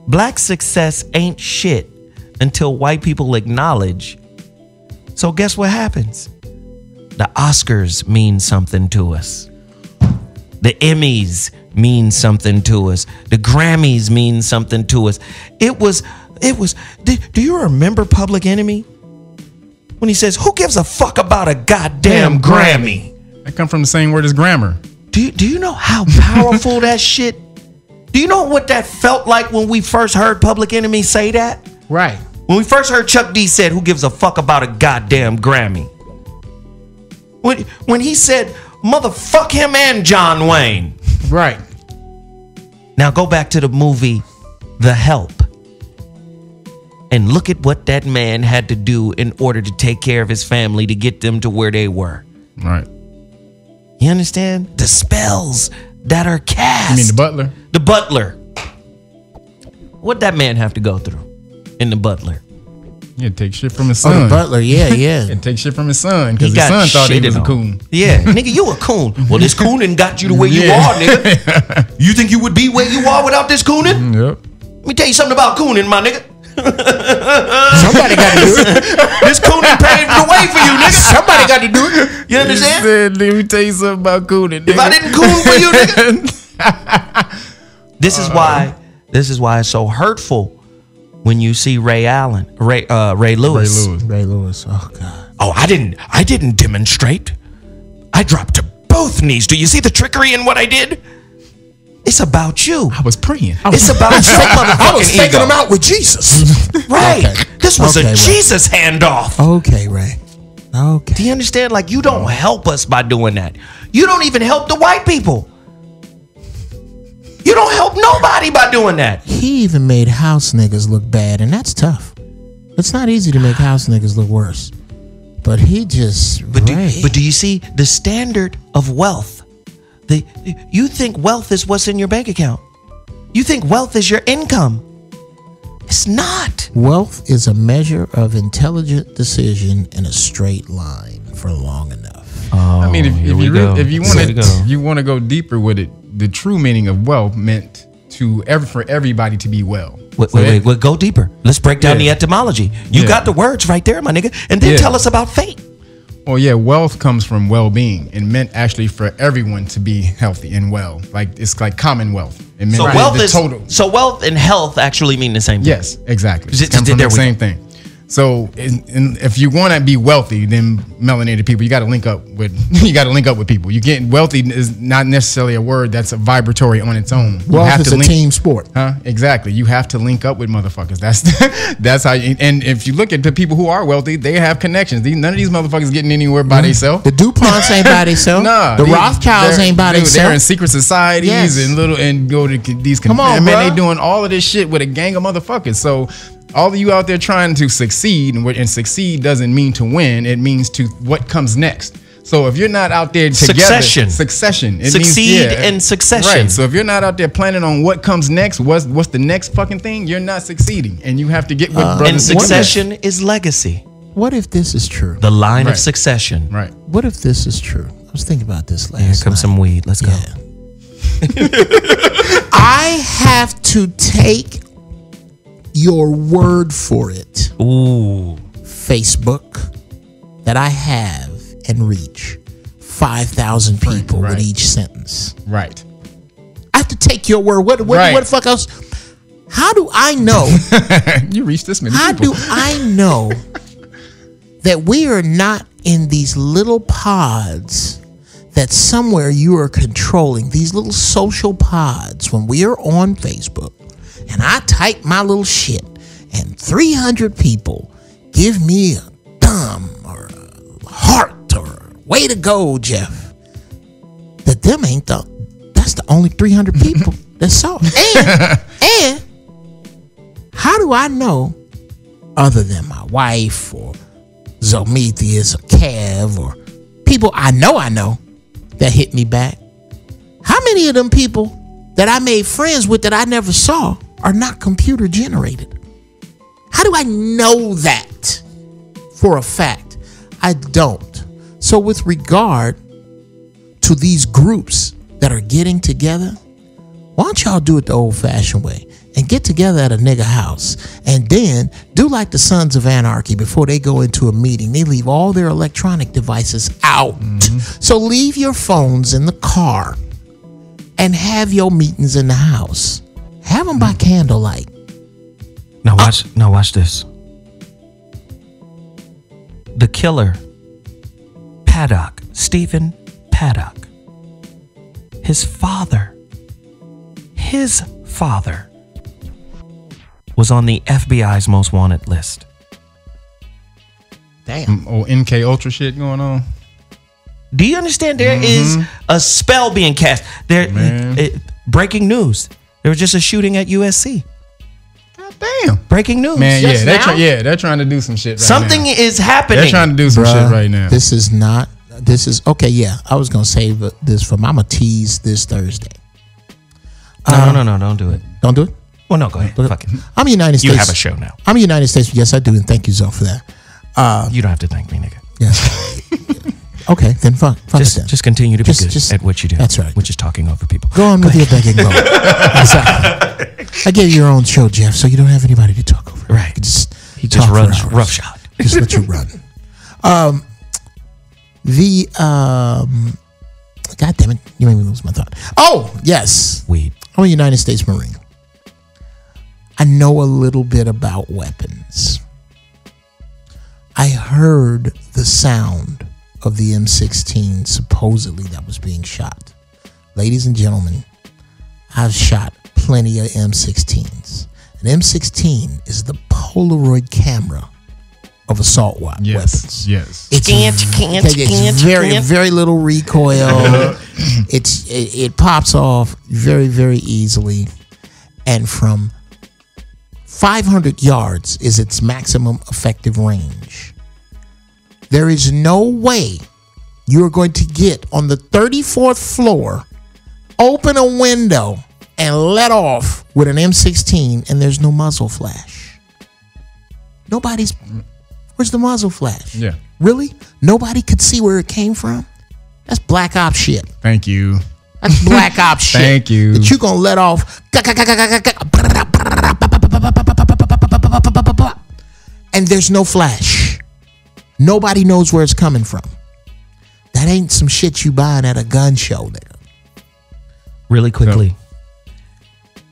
black success ain't shit until white people acknowledge. So guess what happens? The Oscars mean something to us. The Emmys mean something to us. The Grammys mean something to us. It was, do you remember Public Enemy? When he says, who gives a fuck about a goddamn Grammy? That come from the same word as grammar. Do you know how powerful that shit? Do you know what that felt like when we first heard Public Enemy say that? Right. When we first heard Chuck D said, who gives a fuck about a goddamn Grammy? When he said, motherfuck him and John Wayne. Right. Now go back to the movie The Help. And look at what that man had to do in order to take care of his family to get them to where they were. Right. You understand? The spells that are cast. You mean the butler? The butler. What'd that man have to go through in The Butler? Yeah, take shit from his Oh, son. the butler. Yeah, yeah. And take shit from his son because He his got son thought he shitted was a on. coon. Yeah, nigga, you a coon. Well, this cooning got you to where you Yeah. are, nigga. You think you would be where you are without this cooning? Yep. Let me tell you something about cooning, my nigga. Somebody got to do it. This cooning paved the way for you, nigga. Somebody got to do it. You understand? He said, let me tell you something about cooning. If I didn't coon for you, nigga. This is why it's so hurtful when you see Ray Lewis. Ray Lewis. Oh, God. Oh, I didn't demonstrate. I dropped to both knees. Do you see the trickery in what I did? It's about you. I was praying. It's about your motherfucking I was taking ego. him out with Jesus. Right. Okay. This was Okay, a Ray. Jesus handoff. Okay, Ray. Okay. Do you understand? Like, you don't help us by doing that. You don't even help the white people. You don't help nobody by doing that. He even made house niggas look bad, and that's tough. It's not easy to make house niggas look worse. But he just. But do you see the standard of wealth? You think wealth is what's in your bank account. You think wealth is your income. It's not. Wealth is a measure of intelligent decision in a straight line for long enough. I mean, if go. you want to go deeper with it, the true meaning of wealth meant for everybody to be well. Wait, go deeper. Let's break down the Yeah. etymology. You Yeah. got the words right there, my nigga. And then Yeah. tell us about fate. Well, yeah, wealth comes from well-being and meant actually for everyone to be healthy and well. Like it's like commonwealth. It meant So total. So wealth and health actually mean the same thing. Yes, exactly. Just- It comes from there the we same thing. So, if you want to be wealthy, then melanated people, you got to link up with people. You get wealthy is not necessarily a word that's a vibratory on its own. You Wealth have is to a team sport. Exactly. You have to link up with motherfuckers. That's how. And if you look at the people who are wealthy, they have connections. None of these motherfuckers getting anywhere by themselves. The DuPonts ain't by themselves. Nah, the Rothschilds ain't by They're in themselves. secret societies Yes. and go to these. Come on, man, bruh. they doing all of this shit with a gang of motherfuckers. So all of you out there trying to succeed, and succeed doesn't mean to win. It means to what comes next. So if you're not out there together, succession. It Succeed in succession. Right. So if you're not out there planning on what comes next, what's the next fucking thing, you're not succeeding, and you have to get with brothers. And succession is legacy. What if this is true? The line of Right. succession. Right. What if this is true? I was thinking about this last Here comes night. some weed. Let's go. I have to take your word for it, Ooh. Facebook, that I have and reach 5,000 people Right. with each sentence. Right. I have to take your word. What Right. the fuck else? How do I know? You reached this many How people. do I know that we are not in these little pods that somewhere you are controlling, these little social pods, when we are on Facebook and I type my little shit and 300 people give me a thumb or a heart or way to go, Jeff. That them ain't that's the only 300 people that saw it. And how do I know, other than my wife or Zometheus or Kev or people I know that hit me back, how many of them people that I made friends with that I never saw are not computer generated? How do I know that for a fact? I don't. So with regard to these groups that are getting together, why don't y'all do it the old-fashioned way and get together at a nigga house and then do like the Sons of Anarchy before they go into a meeting. They leave all their electronic devices out. So leave your phones in the car and have your meetings in the house. Have them by candlelight. Now watch this. The killer, Paddock, Stephen Paddock, his father was on the FBI's most wanted list. Damn. MK Ultra shit going on. Do you understand? There is a spell being cast. Breaking news. There was just a shooting at USC. God damn. Breaking news. Man, Just now? they're trying to do some shit right Something now. is happening. They're trying to do some shit right now. This is okay, yeah. I was gonna save this for I'ma tease this Thursday. No, don't do it. Don't do it? Well, no, go ahead. Fuck it. I'm United States. You have a show now. I'm United States. Yes, I do, and thank you, Zoe, for that. You don't have to thank me, nigga. Yes. Okay, then fuck it then. Just continue to be good at what you do. That's right. Which is talking over people. Go on with your begging mode. I gave you your own show, Jeff, so you don't have anybody to talk over. Right. He just runs roughshod. Just let you run. God damn it, you made me lose my thought. Oh, yes. Weed. I'm a United States Marine. I know a little bit about weapons. I heard the sound of the M16 supposedly that was being shot. Ladies and gentlemen, I've shot plenty of M16s. An M16 is the Polaroid camera of assault weapons. Yes. It's very little recoil. It pops off very, very easily, and from 500 yards is its maximum effective range. There is no way you're going to get on the 34th floor, open a window, and let off with an M16, and there's no muzzle flash. Where's the muzzle flash? Yeah. Really? Nobody could see where it came from? That's black ops shit. Thank you. That's black ops shit. Thank you. That you gonna let off, and there's no flash. Nobody knows where it's coming from. That ain't some shit you buying at a gun show, nigga. Really quickly.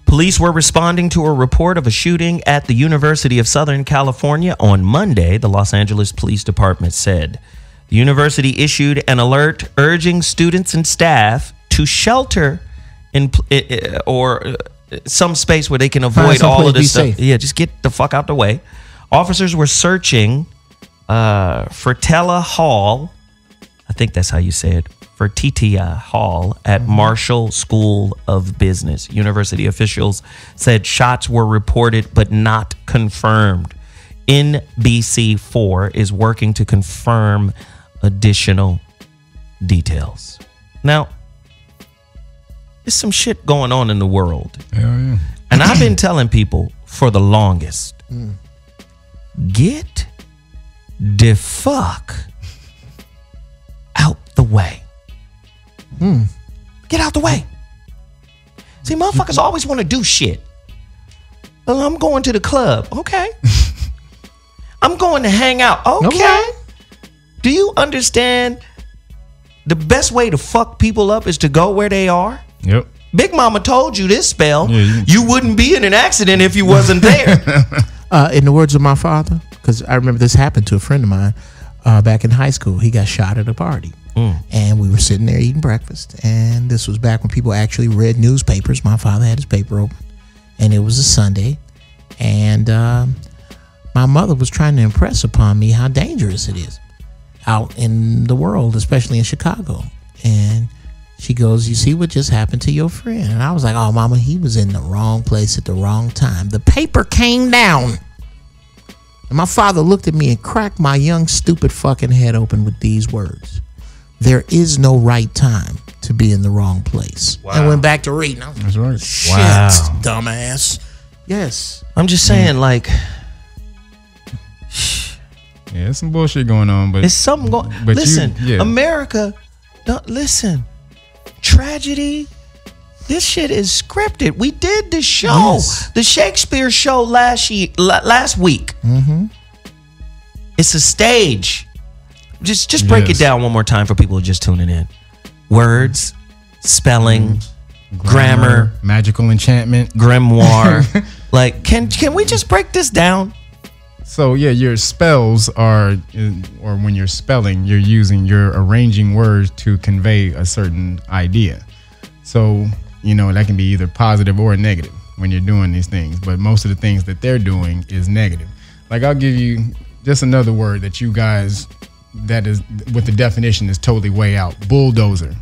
Police were responding to a report of a shooting at the University of Southern California on Monday, the Los Angeles Police Department said. The university issued an alert urging students and staff to shelter in some space where they can avoid all of this stuff. Safe. Yeah, just get the fuck out the way. Officers were searching Fertella Hall, I think that's how you say it, Fertitta Hall at Marshall School of Business. University officials said shots were reported but not confirmed. NBC4 is working to confirm additional details. Now, there's some shit going on in the world. Hell yeah. And I've been telling people for the longest, get the fuck out the way. Get out the way. See, motherfuckers always want to do shit. Well, I'm going to the club. Okay. I'm going to hang out. Okay. Do you understand the best way to fuck people up is to go where they are? Yep. Big Mama told you this spell. Yeah, you wouldn't be in an accident if you wasn't there. In the words of my father, because I remember this happened to a friend of mine back in high school. He got shot at a party. And we were sitting there eating breakfast. And this was back when people actually read newspapers. My father had his paper open. And it was a Sunday. And my mother was trying to impress upon me how dangerous it is. out in the world, especially in Chicago. And she goes, you see what just happened to your friend? And I was like, oh, mama, he was in the wrong place at the wrong time. The paper came down. And my father looked at me and cracked my young, stupid fucking head open with these words. There is no right time to be in the wrong place. Wow. And went back to reading. That's right. Shit, Wow. dumbass. Yes. I'm just saying, like, Yeah, there's some bullshit going on, but it's something going. but Listen, you- yeah. America. Don't listen. Tragedy. This shit is scripted. We did the show, Yes. the Shakespeare show last week. Mm-hmm. It's a stage. Just break Yes. it down one more time for people who are just tuning in. Words, spelling, grammar, magical enchantment. grimoire. Like, can we just break this down? So yeah, your spells are, or when you're spelling, you're arranging words to convey a certain idea. So, that can be either positive or negative when you're doing these things. But most of the things that they're doing is negative. Like, I'll give you just another word that you guys, that is with the definition is totally way out. Bulldozer.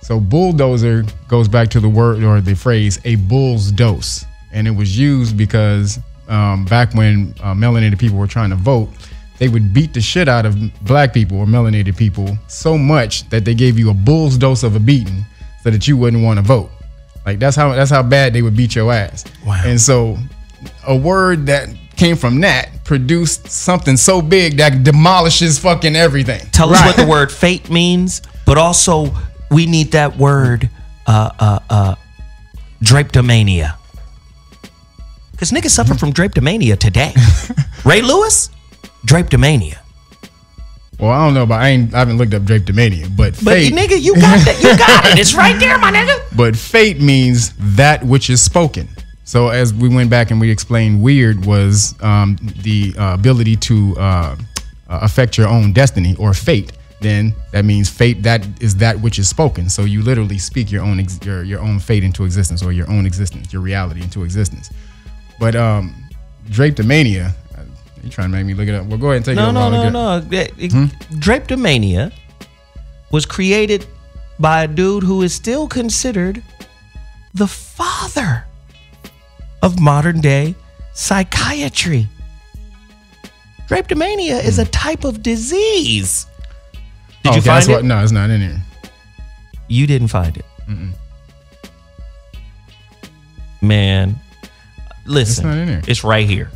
So bulldozer goes back to the word or the phrase a bull's dose. And it was used because back when melanated people were trying to vote, they would beat the shit out of black people or melanated people so much that they gave you a bull's dose of a beating so that you wouldn't want to vote. Like that's how bad they would beat your ass. Wow. And so a word that came from that produced something so big that demolishes fucking everything. Tell us what the word fate means, but also we need that word drapetomania. Because niggas suffer from drapetomania today. Ray Lewis, drapetomania. Well, I don't know, but I haven't looked up drapetomania, but But fate. nigga, you got that. You got it. It's right there, my nigga. But fate means that which is spoken. So as we went back and we explained, weird was the ability to affect your own destiny or fate. Then that means fate. That is that which is spoken. So you literally speak your own your own fate into existence, or your own existence, your reality into existence. But drapetomania. You trying to make me look it up? Well, go ahead and take it. No. Drapetomania was created by a dude who is still considered the father of modern day psychiatry. Drapetomania is a type of disease. Did you find it? No, it's not in here. You didn't find it. Man, listen. It's not in there. It's right here.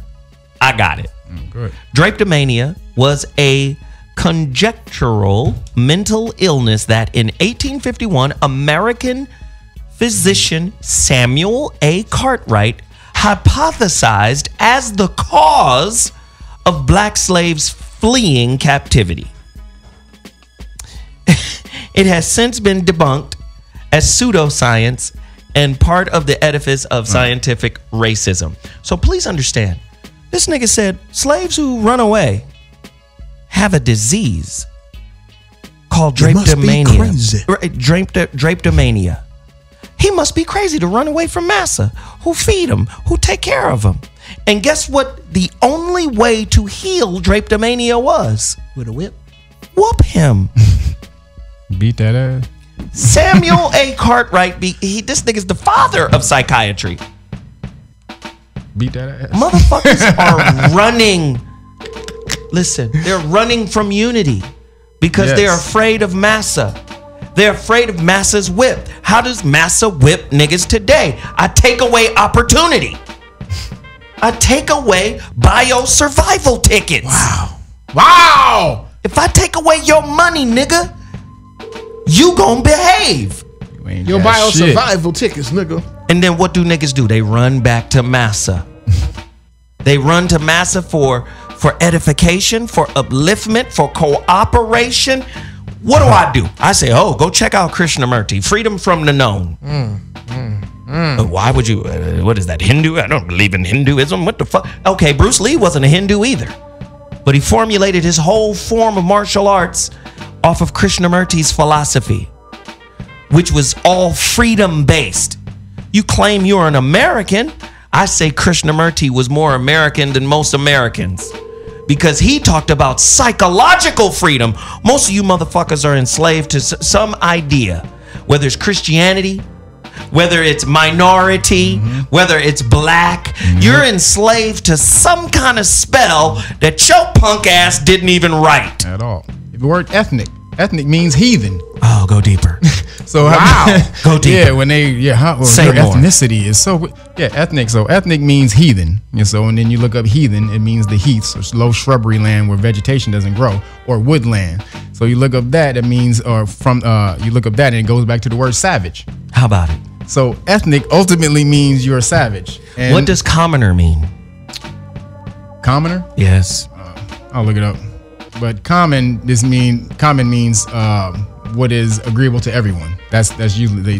I got it. Good. Drapetomania was a conjectural mental illness that in 1851, American physician Samuel A. Cartwright hypothesized as the cause of black slaves fleeing captivity. It has since been debunked as pseudoscience and part of the edifice of scientific racism. So please understand, this nigga said slaves who run away have a disease called drapetomania. Drapetomania. He must be crazy to run away from massa, who feed him, who take care of him. And guess what the only way to heal drapetomania was? With a whip. Whoop him. Beat that ass. Samuel A. Cartwright, this nigga's the father of psychiatry. Beat that ass. Motherfuckers are running. Listen, they're running from unity because Yes. they're afraid of massa. They're afraid of massa's whip. How does massa whip niggas today? I take away opportunity. I take away bio-survival tickets. Wow. If I take away your money, nigga, you gon' behave. You ain't Your got bio shit. survival tickets, nigga. And then what do niggas do? They run back to massa. They run to massa for edification, for upliftment, for cooperation. What do? I say, oh, go check out Krishnamurti, Freedom from the Known. Why would you? What is that, Hindu? I don't believe in Hinduism. What the fuck? Okay, Bruce Lee wasn't a Hindu either. But he formulated his whole form of martial arts off of Krishnamurti's philosophy, which was all freedom-based. You claim you're an American. I say Krishnamurti was more American than most Americans because he talked about psychological freedom. Most of you motherfuckers are enslaved to some idea, whether it's Christianity, whether it's minority, whether it's black. You're enslaved to some kind of spell that your punk ass didn't even write. At all. The word ethnic. Ethnic means heathen. Oh, go deeper. So Go deeper. Yeah, when they your ethnicity is so ethnic. So ethnic means heathen. And so and then you look up heathen, it means the heaths or low shrubbery land where vegetation doesn't grow, or woodland. So you look up that, it means you look up that and it goes back to the word savage. How about it? So ethnic ultimately means you're a savage. And what does commoner mean? Commoner? Yes. I'll look it up. But common means what is agreeable to everyone. That's usually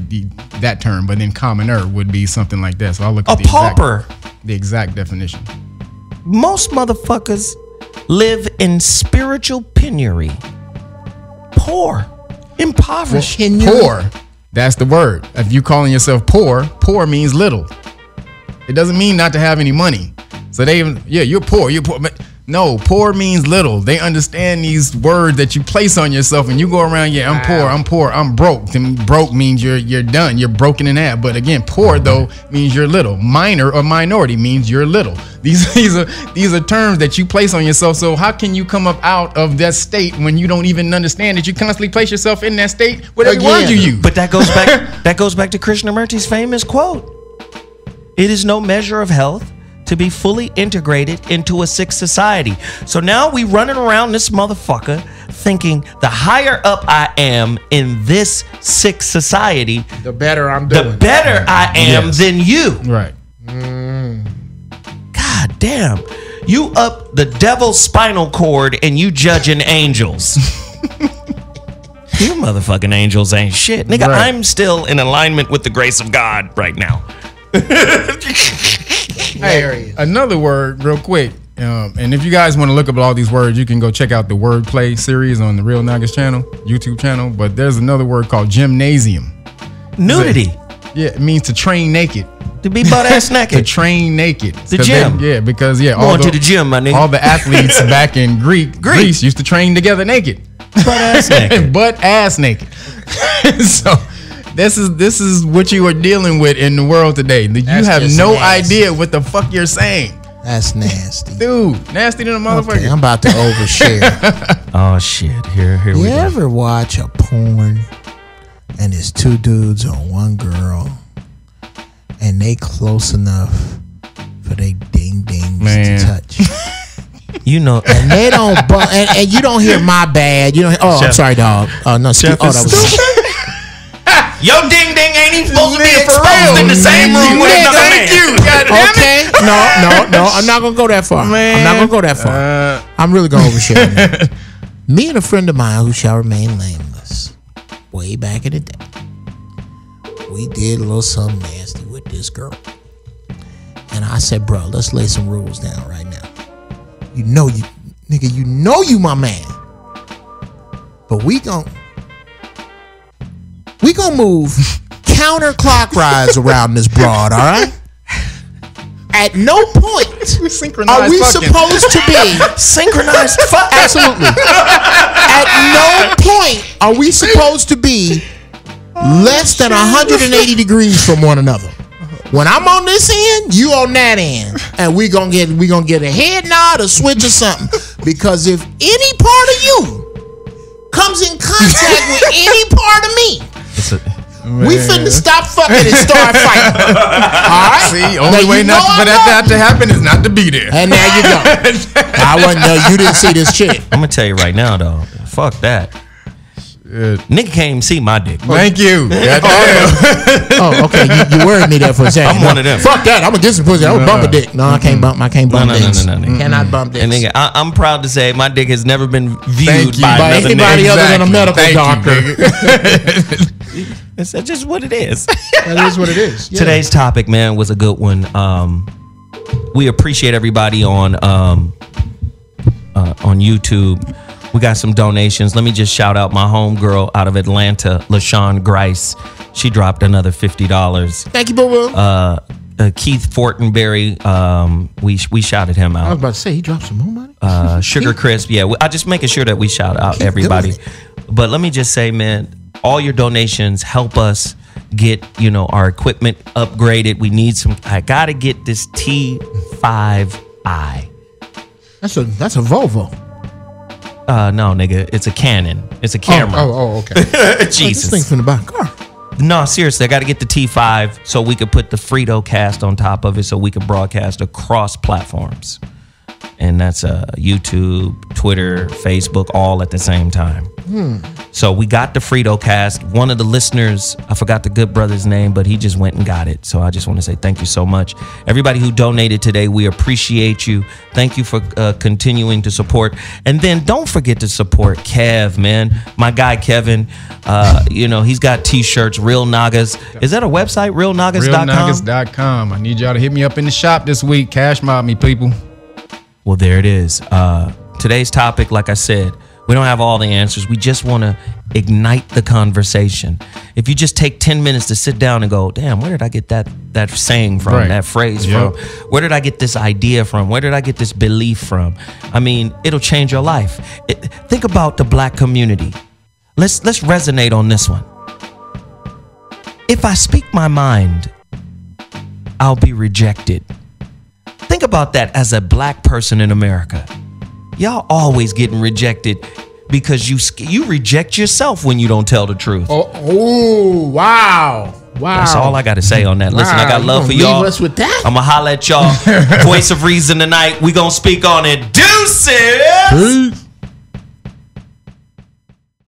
that term. But then commoner would be something like that. So I'll look at the exact definition. Most motherfuckers live in spiritual penury. Poor. Impoverished. Poor. That's the word. If you calling yourself poor, poor means little. It doesn't mean not to have any money. So you're poor. But no, poor means little. They understand these words that you place on yourself, and you go around, I'm poor, I'm broke. And broke means you're done. You're broken in half. But again, poor though means you're little. Minor or minority means you're little. These are terms that you place on yourself. So how can you come up out of that state when you don't even understand that you constantly place yourself in that state with every word you use? But that goes back to Krishnamurti's famous quote. It is no measure of health to be fully integrated into a sick society. So now we running around this motherfucker thinking the higher up I am in this sick society, the better I'm doing. The better I am than you. Right. God damn. You up the devil's spinal cord and you judging angels. You motherfucking angels ain't shit. Nigga, right. I'm still in alignment with the grace of God right now. Hey, another word real quick. And if you guys want to look up all these words, you can go check out the wordplay series on the Real Niggas channel, YouTube channel. But there's another word called gymnasium. Nudity. It means to train naked. To be butt ass naked. To train naked. The gym. Because going to the gym, my nigga. All the athletes back in Greece used to train together naked. Butt ass naked. Butt ass naked. So this is what you are dealing with in the world today. You have no idea what the fuck you're saying. That's nasty. Dude, nasty than a motherfucker. Okay, I'm about to overshare. Oh shit. Here we go. You ever watch a porn and it's two dudes on one girl and they close enough for they ding-dings to touch? You know, and they don't and you don't hear my bad. You don't hear, Chef, I'm sorry, dog. No, Chef, that was Yo, ding ding ain't even supposed to be exposed in the same room with another man. Okay, no, I'm not gonna go that far. I'm not gonna go that far. I'm really gonna overshare. Me and a friend of mine who shall remain nameless, way back in the day, we did a little something nasty with this girl, and I said, "Bro, let's lay some rules down right now. You know you my man, but we gon' move counterclockwise around this broad, all right? At no point are we supposed to be synchronized. Fuck. Absolutely. At no point are we supposed to be less than 180 degrees from one another. When I'm on this end, you on that end, and we gonna get a head nod, a switch, or something. Because if any part of you comes in contact with any part of me, we finna stop fucking and start fighting. All right. See, only way not for that to happen is not to be there. And there you go. I wasn't know you didn't see this shit. I'm gonna tell you right now, though. Fuck that. Nigga can't even see my dick. Thank you. Oh, okay. You worried me there for a second. I'm one of them. Fuck that. I'm gonna get some pussy. I'm gonna bump a dick. No, I can't bump. I can't bump dicks. No. Cannot bump dicks. And nigga, I'm proud to say my dick has never been viewed by anybody other than a medical doctor. It's just what it is. That is what it is. Yeah. Today's topic, man, was a good one. We appreciate everybody on YouTube. We got some donations. Let me just shout out my homegirl out of Atlanta, LaShawn Grice. She dropped another $50. Thank you, boo-boo. Keith Fortenberry, we shouted him I was out. about to say he dropped some more money. Sugar Crisp, yeah. I'm just making sure that we shout out Keep everybody. doing But let me just say, man, all your donations help us get, our equipment upgraded. We need some. I gotta get this T5i. That's a Volvo. No, nigga, it's a Canon. It's a camera. Okay. This Jesus. thing finna buy a car. No, seriously, I got to get the T5 so we could put the Frito cast on top of it so we could broadcast across platforms. And that's YouTube, Twitter, Facebook, all at the same time. So we got the Frito cast. One of the listeners, I forgot the good brother's name, but he just went and got it. So I just want to say thank you so much. Everybody who donated today, we appreciate you. Thank you for continuing to support. And then don't forget to support Kev, man. My guy, Kevin, he's got T-shirts, Real Nagas. Is that a website, realnagas.com? Realnagas.com. I need y'all to hit me up in the shop this week. Cash mob me, people. Well, there it is. Today's topic, like I said, we don't have all the answers. We just want to ignite the conversation. If you just take 10 minutes to sit down and go, damn, where did I get that saying from, Right. that phrase Yep. from? Where did I get this idea from? Where did I get this belief from? I mean, it'll change your life. Think about the black community. Let's resonate on this one. If I speak my mind, I'll be rejected. Think about that as a black person in America. Y'all always getting rejected because you reject yourself when you don't tell the truth. Oh, wow. That's all I got to say on that. Listen, I got You love gonna for y'all. leave us with that? I'm going to holler at y'all. Voice of reason tonight. We going to speak on it. Deuces! Peace.